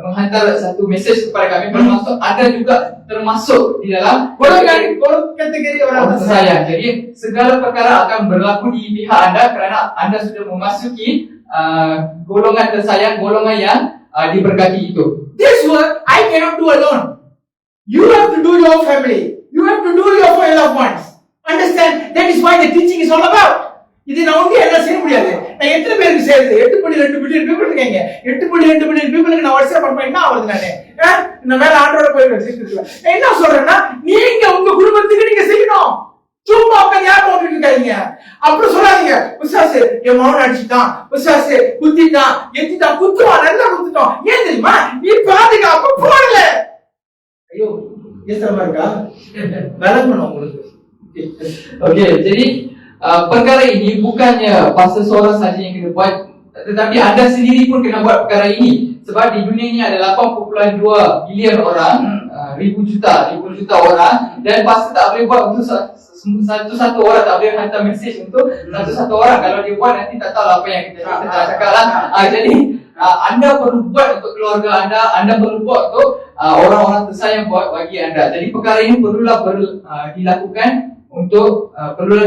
[SPEAKER 2] menghantar satu mesej kepada kami, bermaksud anda juga termasuk di dalam
[SPEAKER 1] kategori orang tersayang.
[SPEAKER 2] tersayang. Jadi segala perkara akan berlaku di pihak anda kerana anda sudah memasuki golongan tersayang, golongan yang diberkati itu.
[SPEAKER 1] This work I cannot do alone. You have to do your family. You have to do your loved ones. Understand? That is why the teaching is all about. இது நான் ஒண்டி எல்லாம் செய்ய முடியாது. நான் எத்தனை பேருக்கு செய்யறது? 8.2 பில்லியன் பீப்புள் இருக்காங்க. 8.2 பில்லியன் பீப்புளுக்கு நான் வாட்ஸ்அப் பண்ண என்ன ஆகுது நானு? இந்த மேல ஆண்டோட போயிடுவேன் சீக்கிரத்துல. நான் என்ன சொல்றேன்னா, நீங்க உங்க குடும்பத்துக்கு நீங்க செய்யணும். சும்மா உட்காந்து யார் போட்டுட்டு இருக்காதீங்க. அப்புறம் சொல்லாதீங்க, விசாசு என் மகன் அடிச்சுட்டான், விசாசு குத்திட்டான், எத்திட்டான், குத்துவான், நல்லா குத்துட்டான். ஏன் தெரியுமா? நீ பாதுகாப்பு போடல. ஐயோ, ஏசமா இருக்கா? விளக்கணும் உங்களுக்கு.
[SPEAKER 2] Okey, jadi perkara ini bukannya pasal seorang saja yang kena buat, tetapi anda sendiri pun kena buat perkara ini. Sebab di dunia ini ada 8.2 bilion orang, ribu juta orang, dan pasal tak boleh buat untuk satu-satu orang, tak boleh hantar mesej untuk satu-satu orang. Kalau dia buat nanti tak tahu apa yang kita cakap lah. Jadi anda perlu buat untuk keluarga anda perlu buat untuk orang-orang tersayang buat bagi anda. Jadi perkara ini perlulah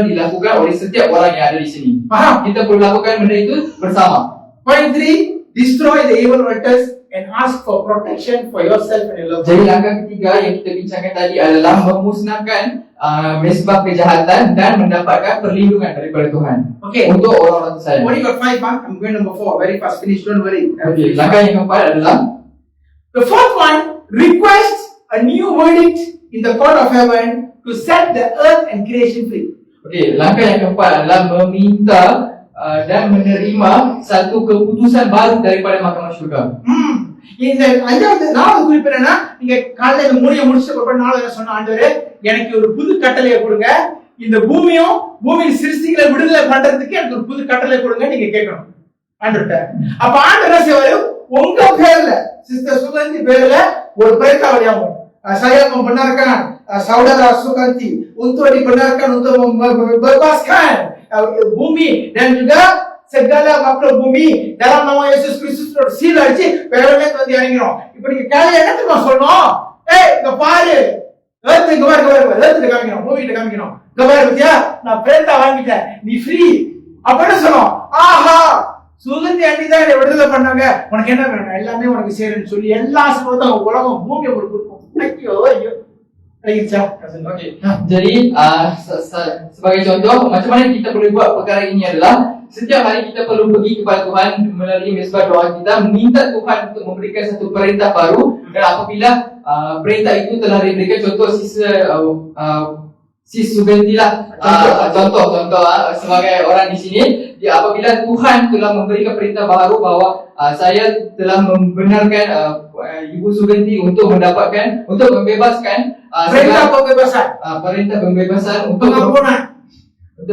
[SPEAKER 2] dilakukan oleh setiap orang yang ada di sini.
[SPEAKER 1] Faham?
[SPEAKER 2] Kita perlu lakukan benda itu bersama.
[SPEAKER 1] Point 3, destroy the evil altars and ask for protection for yourself and your loved
[SPEAKER 2] Jadi
[SPEAKER 1] ones.
[SPEAKER 2] langkah ketiga yang kita bincangkan tadi adalah memusnahkan mesbah kejahatan dan mendapatkan perlindungan daripada Tuhan.
[SPEAKER 1] Okay.
[SPEAKER 2] Untuk orang-orang tersayang.
[SPEAKER 1] Only got 5, huh? I'm going number 4. Very fast, finish, don't worry.
[SPEAKER 2] Okey, langkah yang keempat adalah
[SPEAKER 1] The fourth one, request a new verdict in the court of heaven to set the earth and creation free.
[SPEAKER 2] okey, langkah yang keempat adalah meminta dan menerima satu keputusan baru daripada mahkamah syurga.
[SPEAKER 1] இந்த அஞ்சாவது நாலாவது குறிப்பு என்னன்னா, நீங்க காலையில இந்த மூடியை முடிச்ச அப்புறம் நாலாவது என்ன சொன்ன, ஆண்டவரே எனக்கு ஒரு புது கட்டளையை கொடுங்க, இந்த பூமியின் சிருஷ்டிகளை விடுதலை பண்றதுக்கு எனக்கு ஒரு புது கட்டளை கொடுங்க நீங்க கேட்கணும் ஆண்டவர்ட்ட. அப்ப ஆண்டவர் என்ன செய்வாரு, உங்க பேர்ல சிஸ்டர் சுகந்தி பேர்ல ஒரு perintah saya membenarkan saudara Sukanti untuk dibenarkan untuk membebaskan bumi dan juga segala makhluk bumi dalam nama Yesus Kristus seal அடிச்சு பேரமே வந்து இறங்கிறோம். இப்ப நீங்க காலையில என்ன தெரியுமா சொல்லணும்? இங்க பாரு, இங்க பாரு, காமிக்கணும், மூவிட்ட காமிக்கணும். இங்க பாரு பத்தியா, நான் பேரண்டா வாங்கிட்டேன், நீ ஃப்ரீ. அப்ப என்ன சொல்லணும்? ஆஹா, சுகந்தி ஆண்டி தான் என்னை விடுதலை பண்ணாங்க, உனக்கு என்ன வேணும், எல்லாமே உனக்கு செய்யறேன்னு சொல்லி எல்லா சம்பவத்தும் உலகம் பூமி உங்களுக்கு கொடுக்கும். ஐயோ
[SPEAKER 2] Okey. Jadi sebagai contoh macam mana kita boleh buat perkara ini adalah setiap hari kita perlu pergi kepada Tuhan melalui mesbah doa kita, minta Tuhan untuk memberikan satu perintah baru, dan apabila perintah itu telah diberikan, contoh Sis Suganti lah, contoh sebagai orang di sini, apabila Tuhan telah memberikan perintah baru bahawa saya telah membenarkan Ibu Suganti untuk membebaskan
[SPEAKER 1] perintah pembebasan
[SPEAKER 2] untuk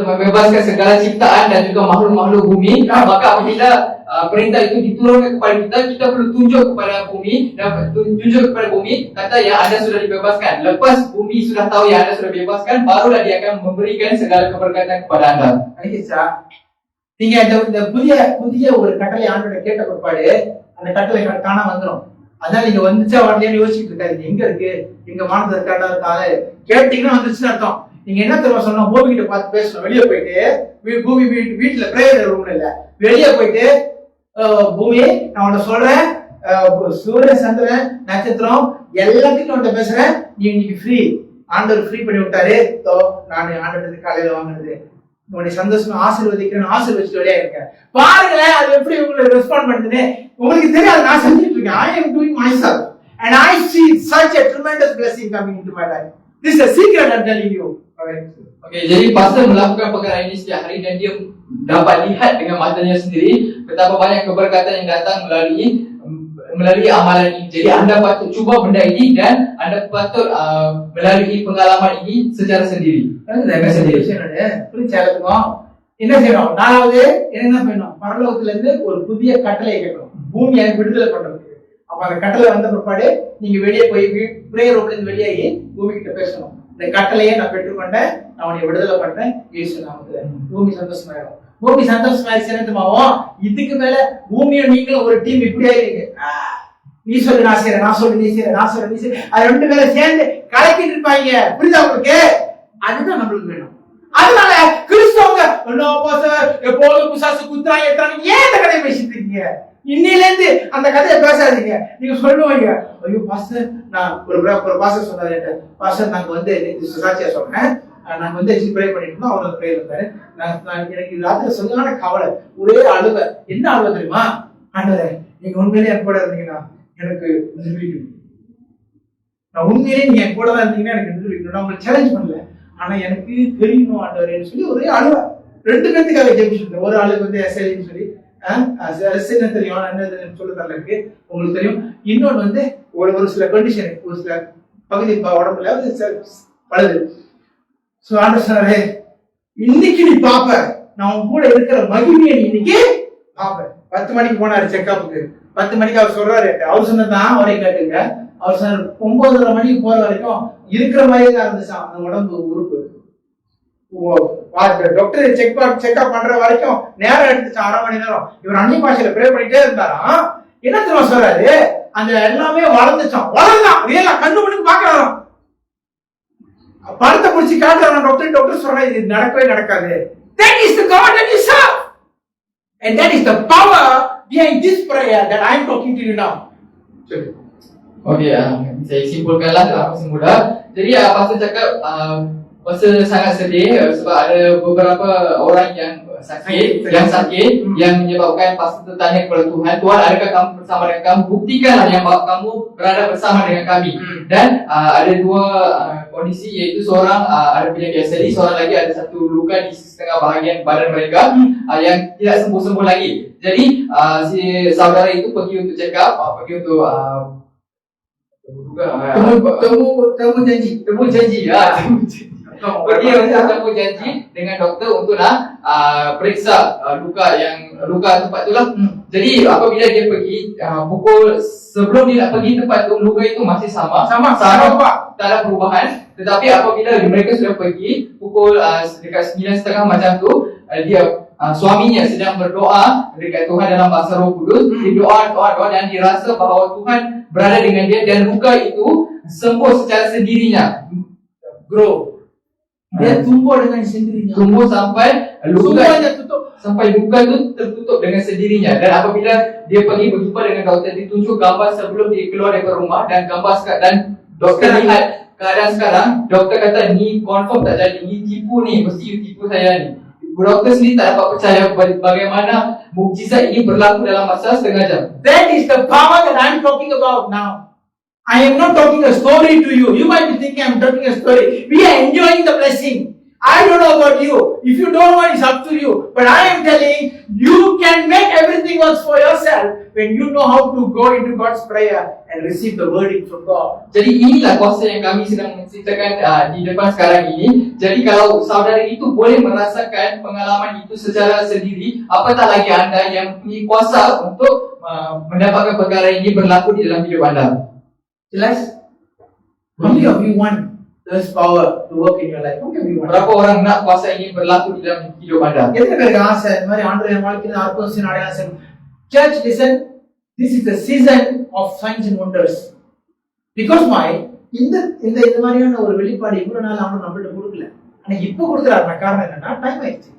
[SPEAKER 2] membebaskan segala ciptaan dan juga makhluk-makhluk bumi, maka apabila perintah itu diturunkan kepada kita, kita perlu tunjuk kepada bumi dan tunjuk kepada bumi kata ya anda sudah dibebaskan. Lepas bumi sudah tahu ya anda sudah dibebaskan, barulah dia akan memberikan segala keberkatan kepada anda.
[SPEAKER 1] ஐயா நீங்க இந்த புதிய புதிய ஒரு கட்டளை ஆண்டோட கேட்ட பிற்பாடு அந்த கட்டளை காண வந்துடும். அதனால நீங்க வந்துச்சா வரலையான்னு யோசிச்சுட்டு இருக்காது. எங்க இருக்கு எங்க மானது இருக்காண்டா இருக்காது கேட்டீங்கன்னா வந்துச்சுன்னு அர்த்தம். நீங்க என்ன தெரியுமா சொன்னோம், பூமி கிட்ட பார்த்து பேசணும். வெளியே போயிட்டு பூமி வீட்டுல பிரேயர் ரூம்ல இல்ல, வெளியே போயிட்டு பூமி நான் உன்னை சொல்றேன், சூரியன் சந்திரன் நட்சத்திரம் எல்லாத்துக்கும் உன்கிட்ட பேசுறேன், நீ இன்னைக்கு ஃப்ரீ, ஆண்டவர் ஃப்ரீ பண்ணி விட்டாரு. நான் ஆண்டவர் காலையில வாங்கினது உன்னை சந்தோஷமா ஆசீர்வதிக்கிறேன், ஆசீர்வதிச்சுட்டு வழியா இருக்கேன். பாருங்களேன் அது எப்படி உங்களுக்கு ரெஸ்பாண்ட் பண்ணுதுன்னு. உங்களுக்கு தெரியாது, நான் செஞ்சுட்டு இருக்கேன். I am doing myself and I see such a tremendous blessing coming into my life. This is a secret I'm telling you.
[SPEAKER 2] Okay, jadi pastor melakukan perkara ini setiap hari dan dia dapat lihat dengan matanya sendiri betapa banyak keberkatan yang datang melalui amalan ini. Jadi anda patut cuba benda ini dan anda patut melalui pengalaman ini secara sendiri.
[SPEAKER 1] என்ன செய்யணும்? நாலாவது என்ன பண்ணணும்? பரலோகத்துல இருந்து ஒரு புதிய கட்டளை கேட்கணும், பூமியை விடுதலை பண்றதுக்கு. அப்ப அந்த கட்டளை வந்த பிற்பாடு நீங்க வெளியே போய் பிரேயர் ரூம்ல இருந்து வெளியாகி பூமி கிட்ட பேசணும். இந்த கட்டளையை நான் பெற்றுக்கொண்டேன், நான் உன்னை விடுதலை பண்றேன் இயேசு நாமத்துல. பூமி சந்தோஷமாயிடும். பூமி சந்தோஷமாயிருச்சுமாவும் இதுக்கு மேல பூமியும் நீங்களும் ஒரு டீம் இப்படி ஆயிருங்க. நீ சொல்லு நான் செய்யறேன், நான் சொல்லு நீ செய்யற, நான் சொல்ல நீ செய்ய, அது ரெண்டு பேரும் சேர்ந்து கலக்கிட்டு இருப்பாங்க. புரியுதா உங்களுக்கு? அதுதான் நம்மளுக்கு வேணும். அதனால கிறிஸ்தவங்க எப்போதும் பிசாசு குத்துறாங்க ஏன் இந்த கதையை பேசிட்டு இருக்கீங்க? இன்னில இருந்து அந்த கதையை பேசாதீங்க. நீங்க சொல்லுவீங்க, ஐயோ பாஸ்டர் நான் ஒரு பாஸ்டர் சொன்னாரு, பாஸ்டர் நாங்க வந்து சாட்சியா சொல்றேன், நாங்க வந்து ப்ரே பண்ணிட்டு இருந்தோம், அவங்க ப்ரே இருந்தாரு, எனக்கு ராத்திரி சொல்லான கவலை, ஒரே அழுவை. என்ன அழுவை தெரியுமா? ஆண்டவரே நீங்க உண்மையிலே என் கூட இருந்தீங்கன்னா எனக்கு நிரூபிக்கணும், நான் உண்மையிலே நீங்க என் கூட தான் இருந்தீங்கன்னா எனக்கு நிரூபிக்கணும், நான் உங்களை சேலஞ்ச் பண்ணல, ஆனா எனக்கு தெரியணும் ஆண்டவரேன்னு சொல்லி ஒரே அழுவை. ரெண்டு பேர்த்துக்காக ஜெபிச்சுருந்தேன். ஒரு ஆளுக்கு வந்து எஸ்ஐன்னு சொல்லி என்ன தெரியும் என்ன சொல்ல தரல இருக்கு உங்களுக்கு தெரியும். இன்னொன்று வந்து ஒரு சில கண்டிஷன், ஒரு சில பகுதி உடம்புல பழுது. சோ ஆண்டவர் சொன்னாரு, இன்னைக்கு நீ பாப்ப, நான் உன் கூட இருக்கிற மகிமையை நீ இன்னைக்கு பாப்ப. 10 மணிக்கு போனாரு செக்அப்புக்கு. 10 மணிக்கு அவர் சொல்றாரு, அவர் சொன்னதான் அவரே கேட்டுங்க. அவர் சொன்னார் 9:30 மணிக்கு போற வரைக்கும் இருக்கிற மாதிரியே தான் இருந்துச்சான் அந்த உடம்பு உறுப்பு. டாக்டர் செக்அப் பண்ற வரைக்கும் நேரம் எடுத்துச்சு, 1/2 மணி நேரம். இவர் அந்நிய பாஷையில ப்ரே பண்ணிட்டே இருந்தாராம். என்ன தெரியுமா சொல்றாரு, அந்த எல்லாமே வளர்ந்துச்சான், வளர்ந்தான் ரியலா கண்ணு மணிக்கு பாக்குறாராம். படத்தை பிடிச்சி காட்டுறாராம் டாக்டர். டாக்டர் சொல்றாரு இது நடக்கவே நடக்காது. That is the God that you serve and that is the power behind this prayer that I am talking to you now.
[SPEAKER 2] Okay, saya simpulkanlah dalam masa muda. Jadi pastor cakap pastor sangat sedih sebab ada beberapa orang yang sakit, yang menyebabkan pastor tertanya kepada Tuhan, Tuhan adakah kamu bersama dengan kami? Buktikanlah yang kamu berada bersama dengan kami. Dan ada dua kondisi, iaitu seorang ada penyakit SLE, seorang lagi ada satu luka di setengah bahagian badan mereka yang tidak sembuh-sembuh lagi. Jadi si saudara itu pergi untuk check up, pergi untuk
[SPEAKER 1] temu janji.
[SPEAKER 2] Pergi untuk temu janji dengan doktor untuk periksa luka tempat tu lah. Jadi apabila dia pergi pukul sebelum dia nak pergi tempat tu, luka itu masih sama tak ada perubahan. Tetapi apabila mereka sudah pergi pukul dekat 9:30 macam tu, dia suaminya sedang berdoa dekat Tuhan dalam bahasa Roh Kudus. Dia doa dan dirasa bahawa Tuhan berada dengan dia dan luka itu sembuh secara sendirinya.
[SPEAKER 1] Grow. Dia tumbuh dengan sendirinya.
[SPEAKER 2] Tumbuh sampai luka itu tertutup dengan sendirinya. Dan apabila dia pergi berjumpa dengan doktor, ditunjuk gambar sebelum dia keluar dari rumah dan gambar dan doktor lihat keadaan sekarang. Doktor kata ni confirm tak jadi, ni tipu ni, mesti you tipu saya ni. Doktor sendiri tak dapat percaya bagaimana mukjizat ini berlaku dalam masa setengah jam.
[SPEAKER 1] That is the power that I am talking about now. I am not talking a story to you. You might be thinking I am talking a story. We are enjoying the blessing. I don't know about you. If you don't want, it's up to you. But I am telling you can make everything work for yourself when you know how to go into God's prayer and receive the verdict from God.
[SPEAKER 2] Jadi inilah kuasa yang kami sedang menceritakan di depan sekarang ini. Jadi kalau saudara itu boleh merasakan pengalaman itu secara sendiri, apatah lagi anda yang punya kuasa untuk mendapatkan perkara ini berlaku di dalam hidup anda.
[SPEAKER 1] Jelas? How many of you want this power to work in your life? How many of you want?
[SPEAKER 2] Berapa orang nak kuasa ini berlaku di dalam hidup anda?
[SPEAKER 1] எத்தனை பேருக்கு ஆசை இந்த மாதிரி ஆண்டவருடைய வாழ்க்கையில அற்புதம் செய்யணும் அடையாளம் செய்யணும்? Church, listen, this is the season of signs and wonders. Because why? இந்த மாதிரியான ஒரு வெளிப்பாடு இவ்வளவு நாள் ஆண்டவர் நம்மள்ட்ட கொடுக்கல. ஆனா இப்ப கொடுக்குறாரு. காரணம் என்னன்னா டைம் ஆயிடுச்சு.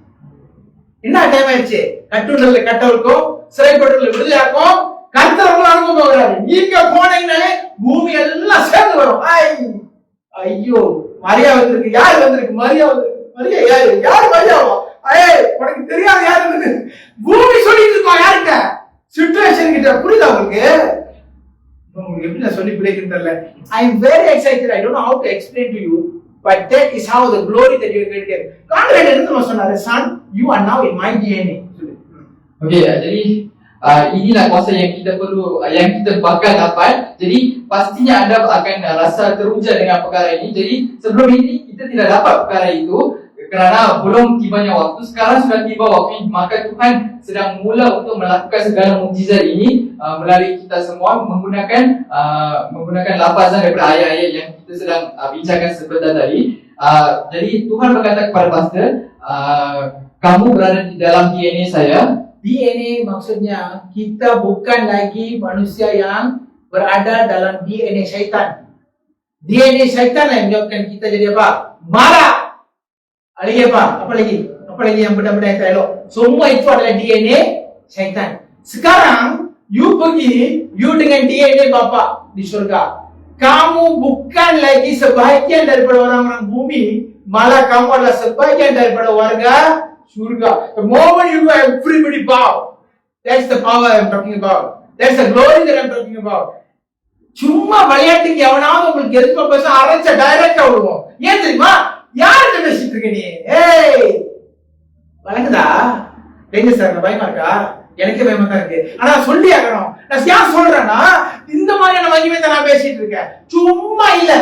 [SPEAKER 1] என்ன டைம் ஆயிடுச்சு? கட்டுண்டல்ல கட்டவருக்கும் சிறைப்பட்டுள்ள விடுதலையாக்கும் கர்த்தர் அனுப்ப போகிறாரு. நீங்க போனீங்கனாலே பூமி எல்லாம் சேர்ந்து வரும். ஐயோ, மரியா வந்திருக்கு. யார் வந்திருக்கு? மரியா வந்திருக்கு. மரியா யாரு? யார் மரியாவா? உனக்கு தெரியாது யாரு வந்து பூமி சொல்லிட்டு இருக்கோம். யாருக்கிட்ட? சிச்சுவேஷன் கிட்ட. புரியுதா உங்களுக்கு? உங்களுக்கு எப்படி நான் சொல்லி பிடிக்கிறது தெரியல. I am very excited. I don't know how to explain to you, but that is how the glory that you get. God என்ன சொன்னாரு? Son, you are now in my DNA.
[SPEAKER 2] Okey, jadi inilah kuasa yang kita perlu, yang kita bakal dapat. Jadi pastinya anda akan rasa teruja dengan perkara ini. Jadi sebelum ini kita tidak dapat perkara itu kerana belum tibanya waktu. Sekarang sudah tiba waktu, maka Tuhan sedang mula untuk melakukan segala mukjizat ini melalui kita semua menggunakan lafazan daripada ayat-ayat yang kita sedang bincangkan sebentar tadi. Jadi Tuhan berkata kepada pastor, kamu berada di dalam DNA saya.
[SPEAKER 1] DNA maksudnya kita bukan lagi manusia yang berada dalam DNA syaitan. DNA syaitan yang menyebabkan kita jadi apa? Marah. Lagi apa? Apa lagi yang benda-benda yang tak elok. Semua itu adalah DNA syaitan. Sekarang you pergi, you dengan DNA Bapa di surga. Kamu bukan lagi sebahagian daripada orang-orang bumi, malah kamu adalah sebahagian daripada warga surga. The moment you go, everybody bow. That's the power I'm talking about. That's the glory that I'm talking about. சும்மா விளையாட்டுக்கு எவனாவது உங்களுக்கு எதிர்ப்பா பேச அரைச்ச டைரக்டா விடுவோம். ஏன் தெரியுமா? யார்கிட்ட பேசிட்டு இருக்க நீ? வழங்குதா? எங்க சார் பயமா இருக்கா? எனக்கு பயமா தான் இருக்கு. ஆனா சொல்லி ஆகணும். நான் ஏன் சொல்றேன்னா, இந்த மாதிரியான மகிமை தான் நான் பேசிட்டு இருக்கேன். சும்மா இல்ல.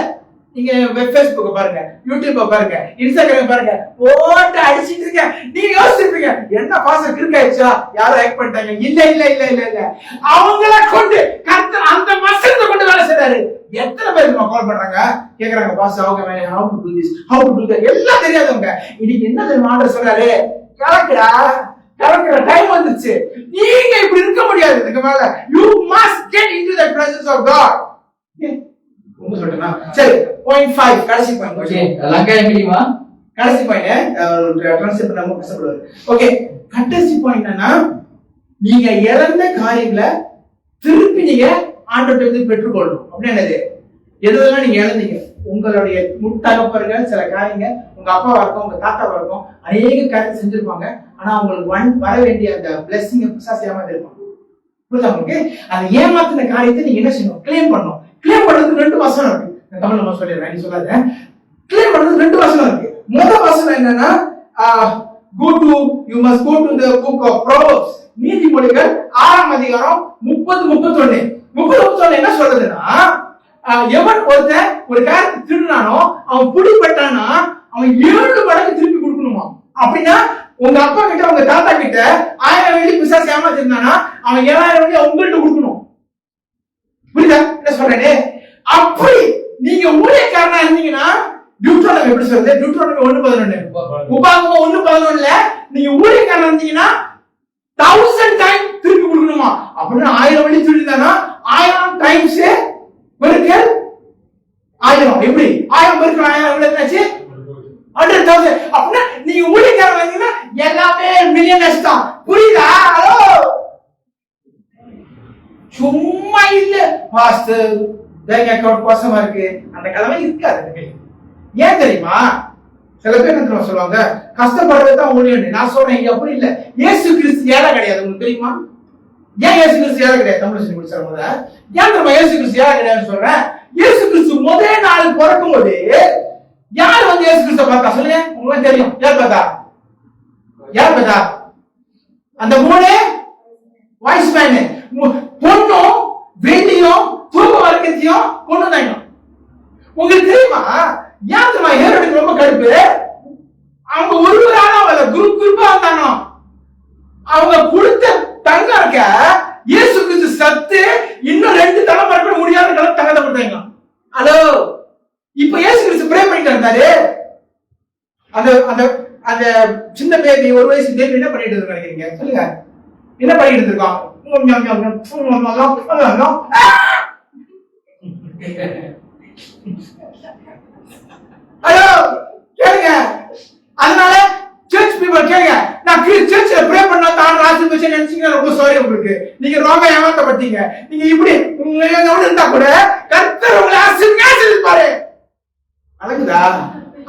[SPEAKER 1] நீங்க Facebook பாருங்க, YouTube பாருங்க, Instagram பாருங்க, போட்டு அடிச்சிட்டு இருக்க. நீங்க யோசிச்சிருப்பீங்க, என்ன பாசம் கிறுக்காயிடுச்சா? யாரோ ஹேக் பண்ணிட்டாங்க. இல்ல. அவங்கள கொண்டு கர்த்தர் அந்த வசனத்தை கொண்டு வேலை செய்றாரு. எத்தனை பேர் கால் பண்றாங்க, கேக்குறாங்க, பாஸ் அவங்க how to do this, how to do that, எல்லாம் தெரியாதவங்க. இன்னைக்கு என்ன தெரியுமா ஆண்டவர் சொல்றாரு? கலக்குற டைம் வந்துருச்சு. நீங்க இப்படி இருக்க முடியாது. இதுக்கு மேல you must get into the presence of God. சரி, பாயிண்ட் 5 கடைசி point.
[SPEAKER 2] Okay, langkah yang kelima.
[SPEAKER 1] கடைசி பாயிண்ட் ட்ரான்ஸ்லேட் பண்ணாம கஷ்டப்படுவாரு. ஓகே, கடைசி பாயிண்ட் என்னன்னா, நீங்க இழந்த காரியங்களை திருப்பி நீங்க ஆண்டவர்கிட்ட பெற்றுக்கொள்ளணும். அப்படி என்னது? எதெல்லாம் நீங்க இழந்தீங்க? உங்களுடைய முத்தகப்பர்கள் சில காரியங்க, உங்க அப்பாவா இருக்கும், உங்க தாத்தாவா இருக்கும், அநேக காரியத்தை செஞ்சிருப்பாங்க. ஆனா உங்களுக்கு வர வேண்டிய அந்த பிளெஸிங் பிசாசு ஏமாத்திருப்பாங்க. புரியுதா உங்களுக்கு? அந்த ஏமாத்தின காரியத்தை நீங்க என்ன செய்யணும்? கிளைம் பண்ணணும். கிளைம் பண்றதுக்கு 2 வசனம் இருக்கு. நான் தமிழ்ல நான் சொல்லிடுறேன், நீ சொல்லாத. கிளைம் பண்றதுக்கு 2 வசனம் இருக்கு. முதல் வசனம் என்னன்னா, you must go to the book of Proverbs. நீதிமொழிகள் 6ஆம் அதிகாரம் 30-31 என்ன சொல்றதுன்னா, எவன் ஒருத்தன் ஒரு காரியத்தை திருடினானோ அவன் பிடிபட்டானா அவன் 7 மடங்கு திருப்பி கொடுக்கணுமா. அப்படின்னா உங்க அப்பா கிட்ட உங்க தாத்தா கிட்ட 1000 வெள்ளி பிசாசு ஏமாத்திருந்தானா அவன் 7000 வெள்ளி உங்கள்கிட்ட கொடுக்கணும். புரியுதா என்ன சொல்றேனே? அப்படி நீங்க ஊழியக்காரனா இருந்தீங்கன்னா, டியூட்ரோனமி எப்படி சொல்றது? டியூட்ரோனமி 1:11, உபாகமம் 1:11ல நீங்க ஊழியக்காரனா இருந்தீங்கன்னா 1000 டைம் திருப்பி கொடுக்கணுமா. அப்படின்னா 1000 வெள்ளி திருடினானா 1000 டைம்ஸ் பெருக்கல் 1000. எப்படி 1000 பெருக்கல் 1000 எவ்வளவு ஆச்சு? 100,000. அப்படின்னா நீங்க ஊழியக்காரனா இருந்தீங்கன்னா எல்லாமே மில்லியனர்ஸ் தான். புரியுதா? ஹலோ, சும்மா இல்ல பாஸ்டர் பேங்க் அக்கவுண்ட் கோசமா இருக்கு, அந்த கலவை இருக்காது. ஏன் தெரியுமா? சில பேர் என்ன சொல்லுவாங்க, கஷ்டப்படுறதுதான் ஊழியம். நான் சொல்றேன், இங்க அப்படி இல்ல. இயேசு கிறிஸ்து ஏழை கிடையாது. உங்களுக்கு தெரியுமா? ஏன் இயேசு கிறிஸ்து ஏழை கிடையாது? தமிழ் சொல்லி முடிச்சாங்க. ஏன் தெரியுமா இயேசு கிறிஸ்து ஏழை கிடையாதுன்னு சொல்றேன்? இயேசு கிறிஸ்து முதல் நாள் பிறக்கும் போது யார் வந்து இயேசு கிறிஸ்துவை பார்த்தா சொல்லுங்க, உங்களுக்கு தெரியும். யார் பார்த்தா? யார் பார்த்தா? அந்த 3 வாய்ஸ் மேன். பொண்ணும் வெள்ளியும் தூப வர்க்கத்தையும் கொண்டு வந்தாங்க. உங்களுக்கு தெரியுமா ஏன் தெரியுமா ஹேரோடுக்கு ரொம்ப கடுப்பு? அவங்க ஒருவரான அவங்கள குரூப்பா வந்தாங்க. அவங்க கொடுத்த தங்கம் இருக்க இயேசு கிறிஸ்து சத்து இன்னும் 2 தலைமுறை முடியாத தங்கத்தை கொடுத்தாங்க. ஹலோ, இப்ப இயேசு கிறிஸ்து ப்ரே பண்ணிட்டு இருந்தாரு. அந்த அந்த அந்த சின்ன பேபி 1 வயசு பேபி என்ன பண்ணிட்டு இருக்கு நினைக்கிறீங்க? சொல்லுங்க, என்ன பண்ணிட்டு இருக்கோம்? ஹலோ கேளுங்க. அதனால சர்ச் பீப்பிள் கேளுங்க, நான் சர்ச்ல ப்ரே பண்ணா தான் ராசி பச்சை நினைச்சீங்க, ரொம்ப சாரி உங்களுக்கு. நீங்க ரொம்ப ஏமாத்தப்பட்டீங்க. நீங்க இப்படி இருந்தா கூட கர்த்தர் உங்களை ஆசீர்வதிப்பாரு. அழகுதா?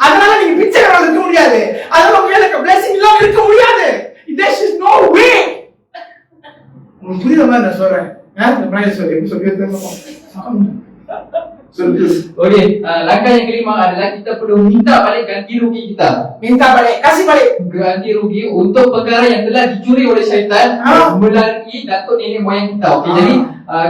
[SPEAKER 1] அதனால நீங்க பிச்சை இருக்க முடியாது. அதனால உங்களுக்கு blessing இல்லாம இருக்க முடியாது. There is no way. உங்களுக்கு புரியுற மாதிரி நான் சொல்றேன்.
[SPEAKER 2] Okey, langkah yang kelima adalah kita perlu minta balik ganti rugi kita.
[SPEAKER 1] Minta balik, kasih balik
[SPEAKER 2] ganti rugi untuk perkara yang telah dicuri oleh syaitan melalui datuk nenek moyang kita. Okey, jadi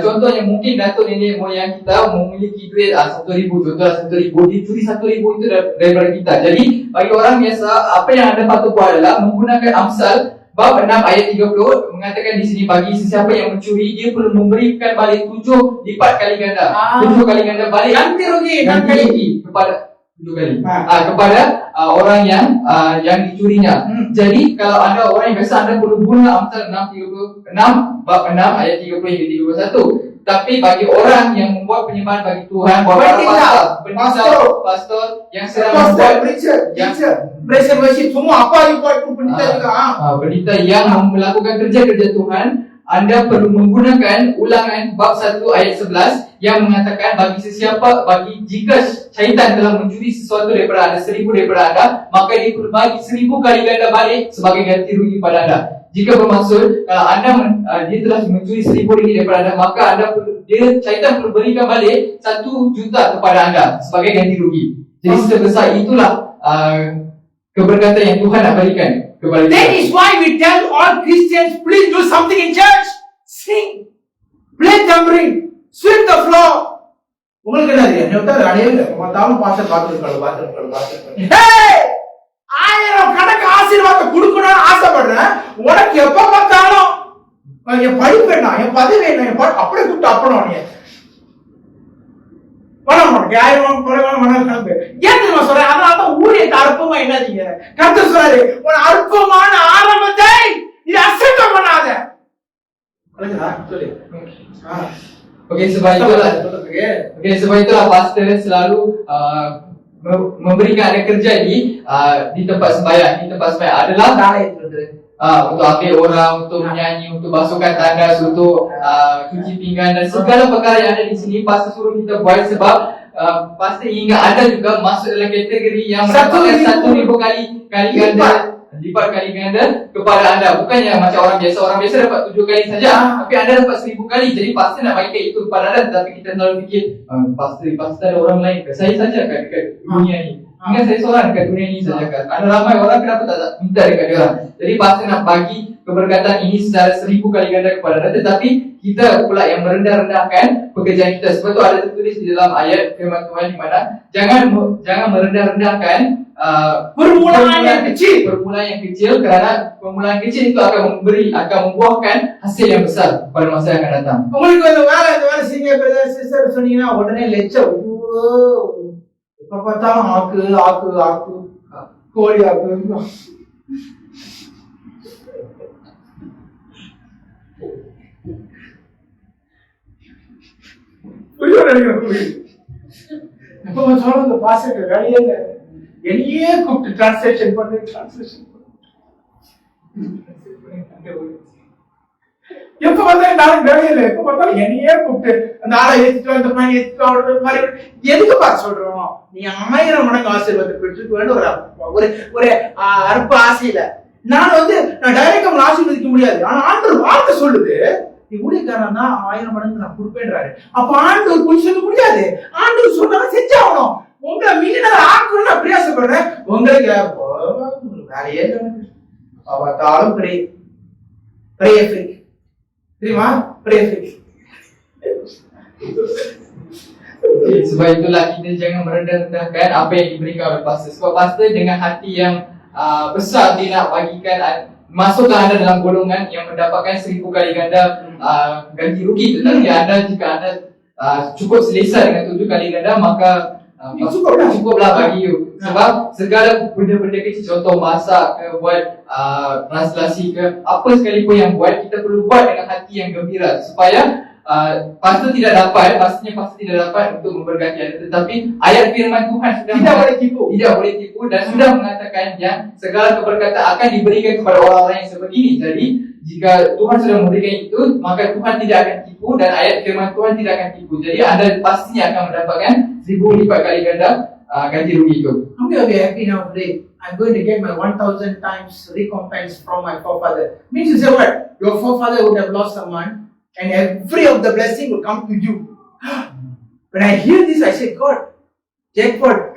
[SPEAKER 2] contohnya mungkin datuk nenek moyang kita memiliki duit 1,000, contohnya 1,000, dicuri 1,000 itu daripada kita. Jadi bagi orang biasa, apa yang anda patut buat adalah menggunakan Amsal bab 6 ayat 30 mengatakan di sini, bagi sesiapa yang mencuri dia perlu memberikan balik 7 lipat kali ganda. 7 kali ganda balik
[SPEAKER 1] ganti rugi
[SPEAKER 2] kepada 7 kali kepada orang yang dicurinya. Jadi kalau anda orang yang biasa, anda perlu guna Amsal 6 bab 6 ayat 30 hingga 31. Tapi bagi orang yang membuat penyembahan bagi Tuhan, pastor yang sedang membuat
[SPEAKER 1] preacher worship semua apa yang buat pendeta juga.
[SPEAKER 2] Pendeta yang melakukan kerja-kerja Tuhan, anda perlu menggunakan Ulangan bab 1 ayat 11 yang mengatakan bagi jika syaitan telah mencuri sesuatu daripada anda, 1,000 daripada anda, maka dia perlu bagi 1,000 kali ganda balik sebagai ganti rugi pada anda. Jika bermaksud kalau anda dia telah mencuri 1,000 ringgit daripada anda, maka syaitan perlu berikan balik 1 juta kepada anda sebagai ganti rugi. Jadi sebesar itulah keberkatan yang Tuhan nak berikan kepada kita.
[SPEAKER 1] That is why we tell all Christians, please do something in church. Sing, play tambourine, sweep the floor. உங்களுக்கு என்ன தெரியும்? நான் அடையவே இல்லை. பார்த்தாலும் pastor பார்த்துருக்காங்க. Hey! 1000 கணக்கு ஆசீர்வாதத்தை கொடுக்கணும்னு ஆசைப்படுறேன். உனக்கு எப்ப பார்த்தாலும் என் படிப்பு என்ன, என் பதவி என்ன, அப்படியே கூப்பிட்டு அப்பணும் நீ பணம் உனக்கு 1000 கிளம்பு. ஏன் தெரியுமா சொல்றேன்? அதனாலதான் ஊழியத்தை அற்பமா என்னாதீங்க. கர்த்தர் சொல்றாரு, உன் அற்பமான ஆரம்பத்தை நீ அசட்டை பண்ணாத.
[SPEAKER 2] Okey, sebab itulah pastor selalu memberikan ada kerja di tempat sembahyang. Di tempat sembahyang adalah untuk ambil orang, untuk menyanyi, untuk basuhkan tandas, untuk cuci pinggan dan segala perkara yang ada di sini. Pastor suruh kita buat sebab pastor ingat ada juga masuk dalam kategori yang mendapatkan 1,000 kali ganda, lipat kali ganda kepada anda. Bukannya macam orang biasa dapat 7 kali saja, tapi anda dapat 1,000 kali. Jadi pastor nak bagikan itu kepada anda, tapi kita selalu fikir pastor ada orang lain ke? Saya saja kan dekat dunia ni. Ingat saya seorang dekat dunia ni saja kan. Ada ramai orang, kenapa tak minta dekat dia orang? Jadi pastor nak bagi keberkatan ini secara 1,000 kali ganda kepada anda, tetapi kita pula yang merendah-rendahkan pekerjaan kita. Sebab tu ada tertulis di dalam ayat firman Tuhan di mana jangan merendah-rendahkan permulaan yang kecil, kerana permulaan kecil itu akan membuahkan hasil yang besar pada masa yang akan datang.
[SPEAKER 1] உங்களுக்கு அந்த வேலை senior brother sister சொன்னீங்கன்னா உடனே லட்சம் எப்ப பார்த்தாலும் ஆக்கு கோழி ஆக்கு. எப்ப பார்த்தாலும் இந்த பாசத்தை வேலையே என்னையே கூப்பிட்டு டிரான்ஸ்லேஷன் பண்ணு. எப்ப பார்த்தாலும் நாளைக்கு வேலையில எப்ப பார்த்தாலும் என்னையே கூப்பிட்டு அந்த ஆளை ஏற்றிட்டு அந்த பையன் ஏற்றிட்டு மாதிரி எதுக்கு பார்த்து சொல்றோம்? நீ 1000 மடங்கு ஆசீர்வாதத்தை பெற்றுக்க வேண்டும் ஒரு அற்ப ஆசையில நான் டைரக்டா ஆசீர்வதிக்க முடியாது. ஆனா ஆண்டவர் வார்த்தை சொல்லுது, நீ ஊழியக்காரன் தான் 1000 மடங்கு நான் கொடுப்பேன்றாரு. அப்ப ஆண்டவர் கொஞ்சம் சொல்ல முடியாது. ஆண்டவர் சொன்னா செஞ்சாகணும். உங்களை மில்லியனர் ஆக்கணும்னு நான் பிரயாசப்படுறேன். உங்களுக்கு வேலையே பார்த்தாலும் தெரியுமா?
[SPEAKER 2] Sebab itulah kita jangan merendah-rendahkan apa yang diberikan oleh pastor. Sebab pastor dengan hati yang besar dia nak bagikan, masukkan anda dalam golongan yang mendapatkan 1000 kali ganda ganti rugi. Tetapi anda jika anda cukup selesa dengan 7 kali ganda, maka cukuplah bagi you. Sebab segala benda-benda kecil, contoh masak ke, buat translasi ke, apa sekalipun yang buat, kita perlu buat dengan hati yang gembira supaya pastor tidak dapat untuk memberkati anda. Tetapi ayat firman Tuhan sudah tidak boleh tipu dan sudah mengatakan yang segala keberkatan akan diberikan kepada orang-orang yang sebegini. Jadi jika Tuhan sudah memberikan itu, maka Tuhan tidak akan tipu dan ayat firman Tuhan tidak akan tipu. Jadi anda pastinya akan mendapatkan 1000 lipat kali ganda ganti rugi itu.
[SPEAKER 1] I'm going to be happy now today. I'm going to get my 1000 times recompense from my forefather. Means to say what? Your forefather would have lost someone, and every of the blessing will come to you. When I hear this, I say, God, jackpot.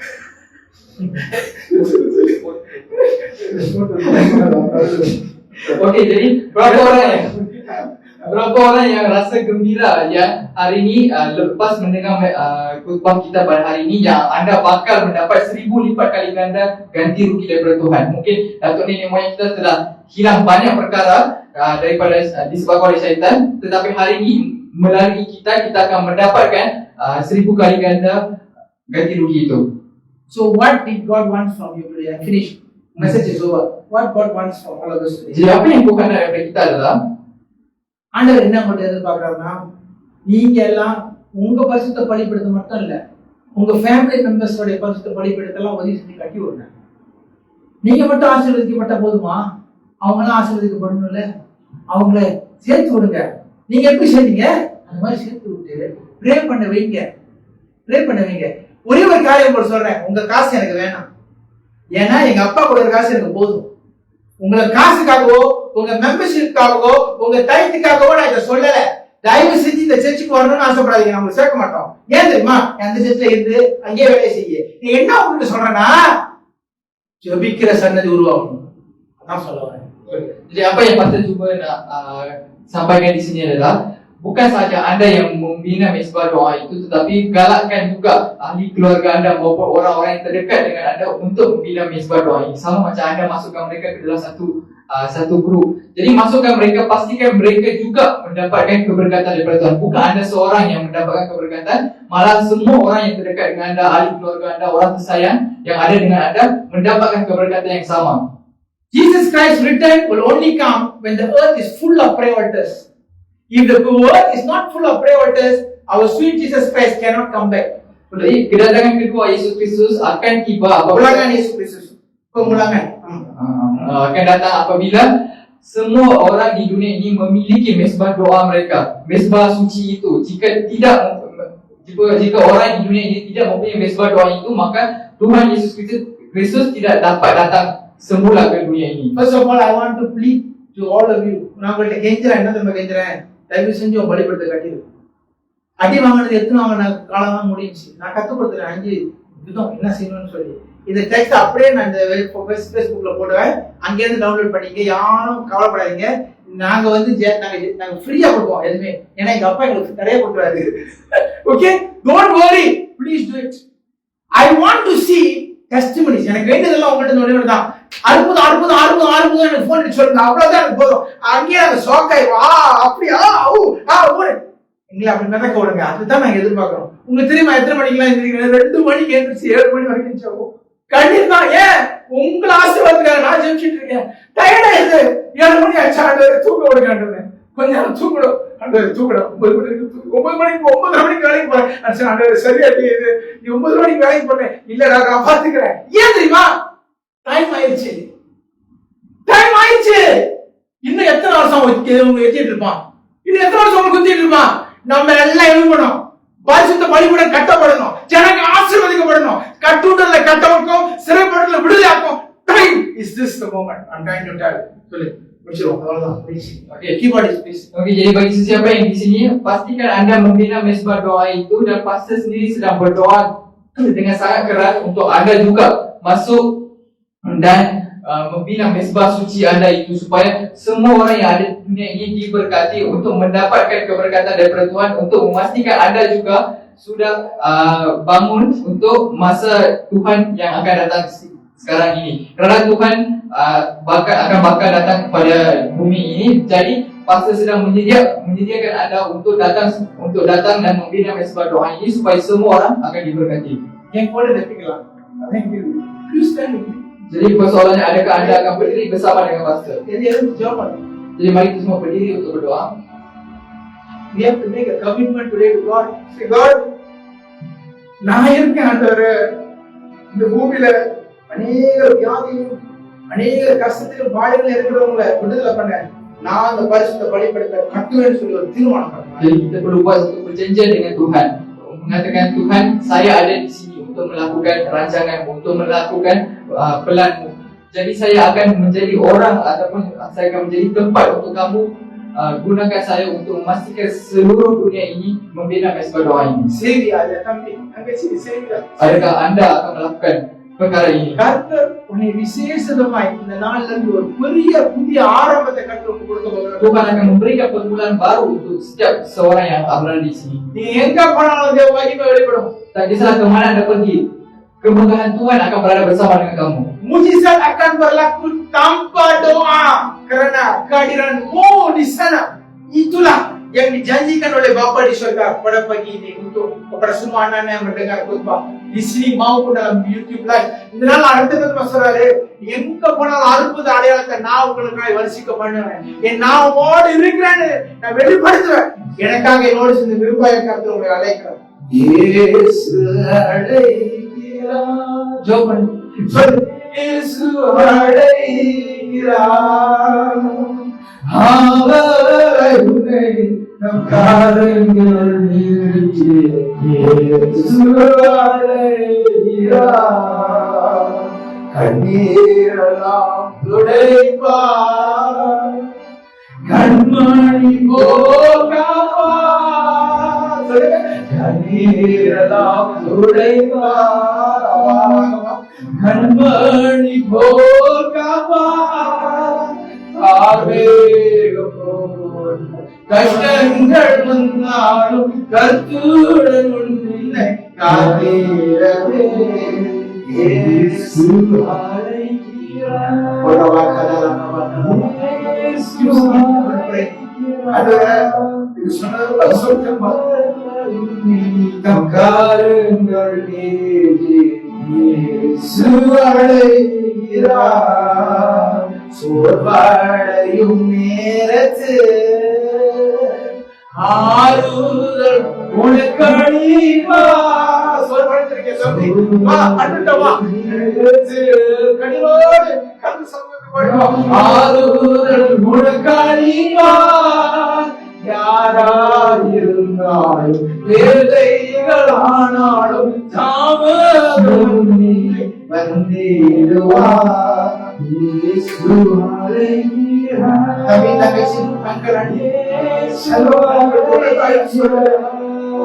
[SPEAKER 2] Okey, jadi berapa orang yang rasa gembira yang hari ini lepas mendengar khutbah kita pada hari ini yang anda bakal mendapat 1000 lipat kali ganda ganti rugi daripada Tuhan. Mungkin datuk nenek moyang kita telah hilang banyak perkara daripada disebabkan oleh syaitan, tetapi hari ini melalui kita akan mendapatkan 1000 kali ganda ganti rugi itu.
[SPEAKER 1] So what did God want from you today? I finished. Message is over. What God wants from all of us today?
[SPEAKER 2] Jadi apa yang Tuhan nak daripada kita adalah,
[SPEAKER 1] ஆண்டவர் என்ன உங்கள்ட்ட எதிர்பார்க்கறாருன்னா, நீங்க எல்லாம் உங்க பரிசுத்த பலிபீடத்தை மட்டும் இல்ல, உங்க ஃபேமிலி மெம்பர்ஸோட பரிசுத்த பலிபீடத்தெல்லாம் உதவி செஞ்சு கட்டி விடுங்க. நீங்க மட்டும் ஆசீர்வதிக்கப்பட்ட போதுமா? அவங்க எல்லாம் ஆசீர்வதிக்கப்படணும்ல, அவங்கள சேர்த்து விடுங்க. நீங்க எப்படி சேர்த்தீங்க? அந்த மாதிரி சேர்த்து விட்டு ப்ரே பண்ண வைங்க. ஒரே ஒரு காரியம் உங்களுக்கு சொல்றேன், உங்க காசு எனக்கு வேணாம், ஏன்னா எங்க அப்பா கூட ஒரு காசு எனக்கு போதும். உங்களை காசுக்காகவோ உங்க மெம்பர்ஷிப்காகவோ உங்க டைத்துக்காகவோ நான் இதை சொல்லல. தயவு செஞ்சு இந்த சர்ச்சுக்கு வரணும்னு ஆசைப்படாதீங்க, நம்ம சேர்க்க மாட்டோம். ஏன் தெரியுமா? அந்த சர்ச்சில் இருந்து அங்கேயே வேலை செய்ய. நீ என்ன உங்களுக்கு சொல்றேன்னா, ஜெபிக்கிற சன்னதி உருவாகணும், அதான் சொல்ல வரேன்.
[SPEAKER 2] Jadi apa yang pastor cuba nak sampaikan di sini adalah bukan sahaja anda yang membina mesbah doa itu, tetapi galakkan juga ahli keluarga anda maupun orang-orang yang terdekat dengan anda untuk membina mesbah doa ini. Sama macam anda masukkan mereka ke dalam satu grup. Jadi masukkan mereka, pastikan mereka juga mendapatkan keberkatan daripada Tuhan. Bukan anda seorang yang mendapatkan keberkatan, malah semua orang yang terdekat dengan anda, ahli keluarga anda, orang tersayang yang ada dengan anda mendapatkan keberkatan yang sama.
[SPEAKER 1] Jesus Christ's return will only come when the earth is full of prayer altars. If the earth is not full of prayer altars, our sweet Jesus Christ cannot come back.
[SPEAKER 2] Jadi kedatangan kedua Yesus Kristus akan tiba
[SPEAKER 1] Pemulangan Yesus Kristus. Pemulangan.
[SPEAKER 2] Akan datang apabila semua orang di dunia ini memiliki mesbah doa mereka, mesbah suci itu. Jika orang di dunia ini tidak mempunyai mesbah doa itu, maka Tuhan Yesus Kristus tidak dapat datang semula ke dunia ini.
[SPEAKER 1] First of all, I want to plead to all of you. நான் உங்கள்ட்ட கெஞ்சுறேன், என்ன தெரியுமா கெஞ்சுறேன்? தயவு செஞ்சு உங்க பலிபீடத்தை கட்டிடு. அடி வாங்கினது எத்தனை வாங்கின காலம் தான் முடிஞ்சிச்சு. நான் கற்றுக் கொடுத்துறேன் 5 விதம் என்ன செய்யணும்னு சொல்லி. இந்த டெக்ஸ்ட் அப்படியே நான் இந்த ஃபேஸ்புக்ல போடுவேன், அங்கேருந்து டவுன்லோட் பண்ணிக்க. யாரும் கவலைப்படாதீங்க, நாங்க வந்து நாங்க ஃப்ரீயா கொடுப்போம் எதுவுமே, ஏன்னா எங்க அப்பா எங்களுக்கு நிறைய கொடுக்குறாரு. Okay, don't worry, please to it. I want to see testimonies. எனக்கு வேண்டியதெல்லாம் உங்கள்ட்ட ஒரே தான், அற்புதம் எனக்கு போன் அடிச்சு சொல்லுங்க, அவ்வளவுதான் எனக்கு போதும். அங்கேயே நாங்க ஷாக்காய், வா அப்படியா எங்களை அப்படி மிதக்க விடுங்க, அதுதான் நாங்க எதிர்பார்க்கிறோம். உங்களுக்கு தெரியுமா எத்தனை மணிக்கெல்லாம் எழுந்திருக்கிறேன்? 2 மணிக்கு எழுந்திரிச்சு 7 மணி வரைக்கும் ஜெபம். கண்டிப்பா ஏன் உங்களை ஆசீர்வாதத்துக்காக நான் ஜெபிச்சுட்டு இருக்கேன். டயர்டா இருக்கு, 7 மணி ஆச்சு, ஆண்டவரே தூக்க விடுங்க ஆண்டவரே, கொஞ்ச நேரம் தூக்கணும் ஆண்டவரே, தூக்கணும். 9 மணிக்கு 9:30 மணிக்கு வேலைக்கு போறேன். ஆண்டவரே சரியா இது, நீ 9 மணிக்கு வேலைக்கு போறேன், இல்ல நான் பாத்துக்கிறேன். ஏன் தெரியுமா? டைம் ஆயிடுச்சு. இன்னும் எத்தனை வருஷம் எத்திட்டு இருப்பான்? இன்னும் எத்தனை வருஷம் குத்திட்டு இருப்பான்? நம்ம எல்லாம் எழுப்பணும், பரிசுத்த பலிபீடம் கட்டப்படணும், ஜனங்க ஆசீர்வதிக்கப்படணும், கட்டுண்டல கட்டவர்க்கும் சிறைப்படல விடுதலையாக்கும். Time is this the moment. I'm trying to tell. சொல்லு முடிச்சிரும், அவ்வளவுதான். Okay, keyboard is please.
[SPEAKER 2] Okay, jadi bagi sesiapa yang di sini, pastikan anda membina mesbah doa itu dan pastor sendiri sedang berdoa dengan sangat keras untuk anda juga masuk dan membina mesbah suci anda itu, supaya semua orang yang ada di dunia ini diberkati untuk mendapatkan keberkatan daripada Tuhan, untuk memastikan anda juga sudah bangun untuk masa Tuhan yang akan datang sekarang ini. Kerana Tuhan akan bakal datang kepada bumi ini, jadi pastor sedang menyediakan anda untuk datang dan membina mesbah doa ini supaya semua orang akan diberkati.
[SPEAKER 1] என் கூட நிற்பீங்களா? Thank you. You stand with me.
[SPEAKER 2] Jadi persoalannya, adakah anda akan berdiri bersama dengan pastor?
[SPEAKER 1] Jadi எனக்கு ஜெபம் பண்ணுங்க.
[SPEAKER 2] Jadi mari kita semua berdiri untuk berdoa.
[SPEAKER 1] We have to make a commitment today to God. Say, God, நான் இருக்கேன் ஆண்டவரே, இந்த பூமியில அநேக வியாதியும் அநேக கஷ்டத்திலும் பாடுகள் இருக்கிறவங்களை விடுதலை பண்ண நான் அந்த பரிசுத்த பலிபீடத்தை கட்டுவேன்னு சொல்லி ஒரு தீர்மானம் பண்ணேன்.
[SPEAKER 2] Jadi kita perlu buat satu perjanjian dengan Tuhan, mengatakan, Tuhan, saya ada di sini untuk melakukan rancangan, untuk melakukan pelanmu. Jadi saya akan menjadi orang ataupun saya akan menjadi tempat untuk kamu gunakan saya untuk memastikan seluruh dunia ini membina mesbah doa ini.
[SPEAKER 1] செய்தியா அது தம்பி தங்கச்சி செய்தியா?
[SPEAKER 2] Adakah anda akan melakukan perkara ini?
[SPEAKER 1] கர்த்தர் உன்னை விசேஷமாய் இந்த நாள்ல இருந்து ஒரு பெரிய புதிய ஆரம்பத்தை கர்த்தருக்கு கொடுக்க போகிறார்.
[SPEAKER 2] Tuhan akan memberikan permulaan baru untuk setiap seorang yang berada di sini.
[SPEAKER 1] நீ எங்க போனாலும் தேவ மகிமை வெளிப்படும்.
[SPEAKER 2] Tak kisahlah ke mana anda pergi, kemegahan Tuhan akan berada bersama dengan kamu.
[SPEAKER 1] Mujizat akan berlaku tanpa doa kerana kehadiran-Mu di sana. Itulah yang dijanjikan oleh Bapa di surga pada pagi ini untuk kepada semua anak-anak yang mendengar khutbah di sini maupun dalam YouTube live. இந்த நாள் அடுத்தது சொல்றாரு, எங்க போனாலும் அற்புத அடையாளத்தை நான் உங்களுக்காக வரிசிக்க பண்ணுவேன். நான் உங்களோடு இருக்கிறேன்னு நான் வெளிப்படுத்துவேன். எனக்காக என்னோடு சேர்ந்து விரும்பாய கருத்து உங்களை அழைக்கிறேன். இயேசு அழைக்கிறார். ஜோபன் சொல். இயேசு அழைக்கிறார். அவரை உன்னை நம் காலங்கள் நீக்கி இயேசு அழைக்கிறார். கண்ணீரெல்லாம் துடைப்பார். கண்மணி போகாவார். கண்ணீரெல்லாம் துடைப்பார். கண்மணி போகாவார். கஷ்டங்கள் வந்தாலும் கர்த்தருடன் உன்னை காத்திடவே இயேசு அழைக்கிறார். காருங்கள் இயேசு அழைக்கிறார். சோர்வடையும் நேரத்தில் ஆறுதல் உனக்கழிவா. சோர்வடைந்திருக்கேன் சொல்லி வா, அண்ணன்ட்ட வா. கனிவோடு கண்டு சமூகத்துக்கு ஆறுதல் உனக்கழிவா. யாராயிருந்தாலும் வேலைகளானாலும் தாமதம் வந்திடுவார். இயேசு அழைக்கிறார். தங்கச்சி அங்கிள் ஆண்டி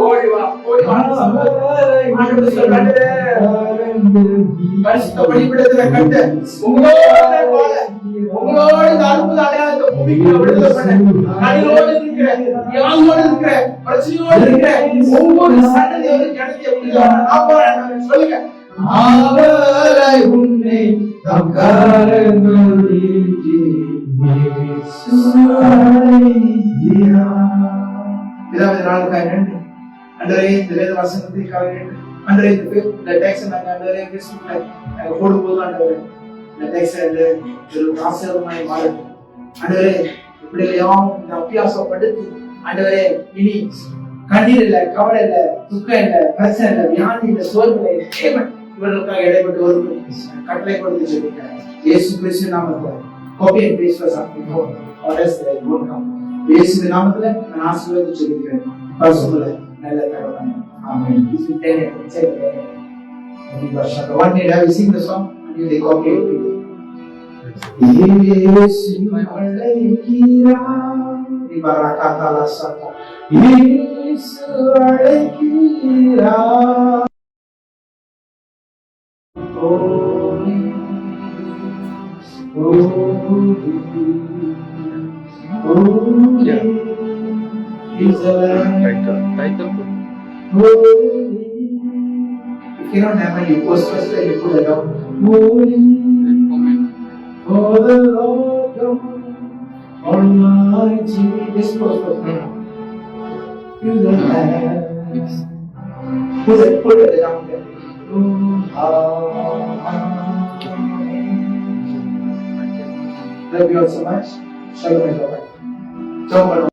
[SPEAKER 1] ஓடி வா, ஓடி வா. ஆண்டவர் சொல்றாரு, பரிசுத்த பலிபீடத்துல கண்டு உங்களோட வாழ, உங்களோட இந்த அற்புத அடையாளத்தை பூமிக்கு விடுதலை பண்ண, கனிவோடு இருக்கிற, வியாதியோடு இருக்கிற, பிரச்சனையோடு இருக்கிற ஒவ்வொரு சன்னதியோடு ஜனத்தை விடுதலை பண்ண நான் போறேன். சொல்லுங்க. அவரை உன்னை தம் கரங்கள் நீட்டி இயேசு அழைக்கிறார். இதாவது நாளுக்காக நன்றி ஆண்டவரே. இந்த வேத வசனத்திற்காக நன்றி ஆண்டவரே. இந்த டெக்ஸ்ட் நாங்க ஆண்டவரே பேசும்போது நாங்க போடும்போது ஆண்டவரே இந்த டெக்ஸ்ட் ஒரு ஆசீர்வாதமாய் மாறட்டும் ஆண்டவரே. இப்படியெல்லாம் இந்த அபியாசப்படுத்தி ஆண்டவரே இனி கண்ணீர் இல்ல, கவலை இல்ல, துக்கம் இல்ல, பிரச்சனை இல்ல, வியாதி இல்ல, சோர்வு இல்லை, தேவன் இவர்களுக்காக இடைப்பட்டு வருவது கட்டளை கொடுத்து சொல்லியிருக்கிறார். இயேசு கிறிஸ்து நாமத்துல copy and paste for something more or else they won't come. இயேசுவின் நாமத்துல நான் ஆசீர்வாதம் சொல்லிக்கிறேன். பரிசுத்தமுள்ள நல்ல தகப்பனே, ஆமென். This is 10 check every version. One day I will sing the song and you will copy it. இயேசு அழைக்கிறார். இபரகாத்தலா சத்தா. இயேசு அழைக்கிறார். Holy is the Lamb.
[SPEAKER 2] Title
[SPEAKER 1] Holy. If you don't have any post first, you put it down. Holy for the Lord God Almighty. This post first. To the Lamb. Put it down there. Love you all so much. Shalom and bye.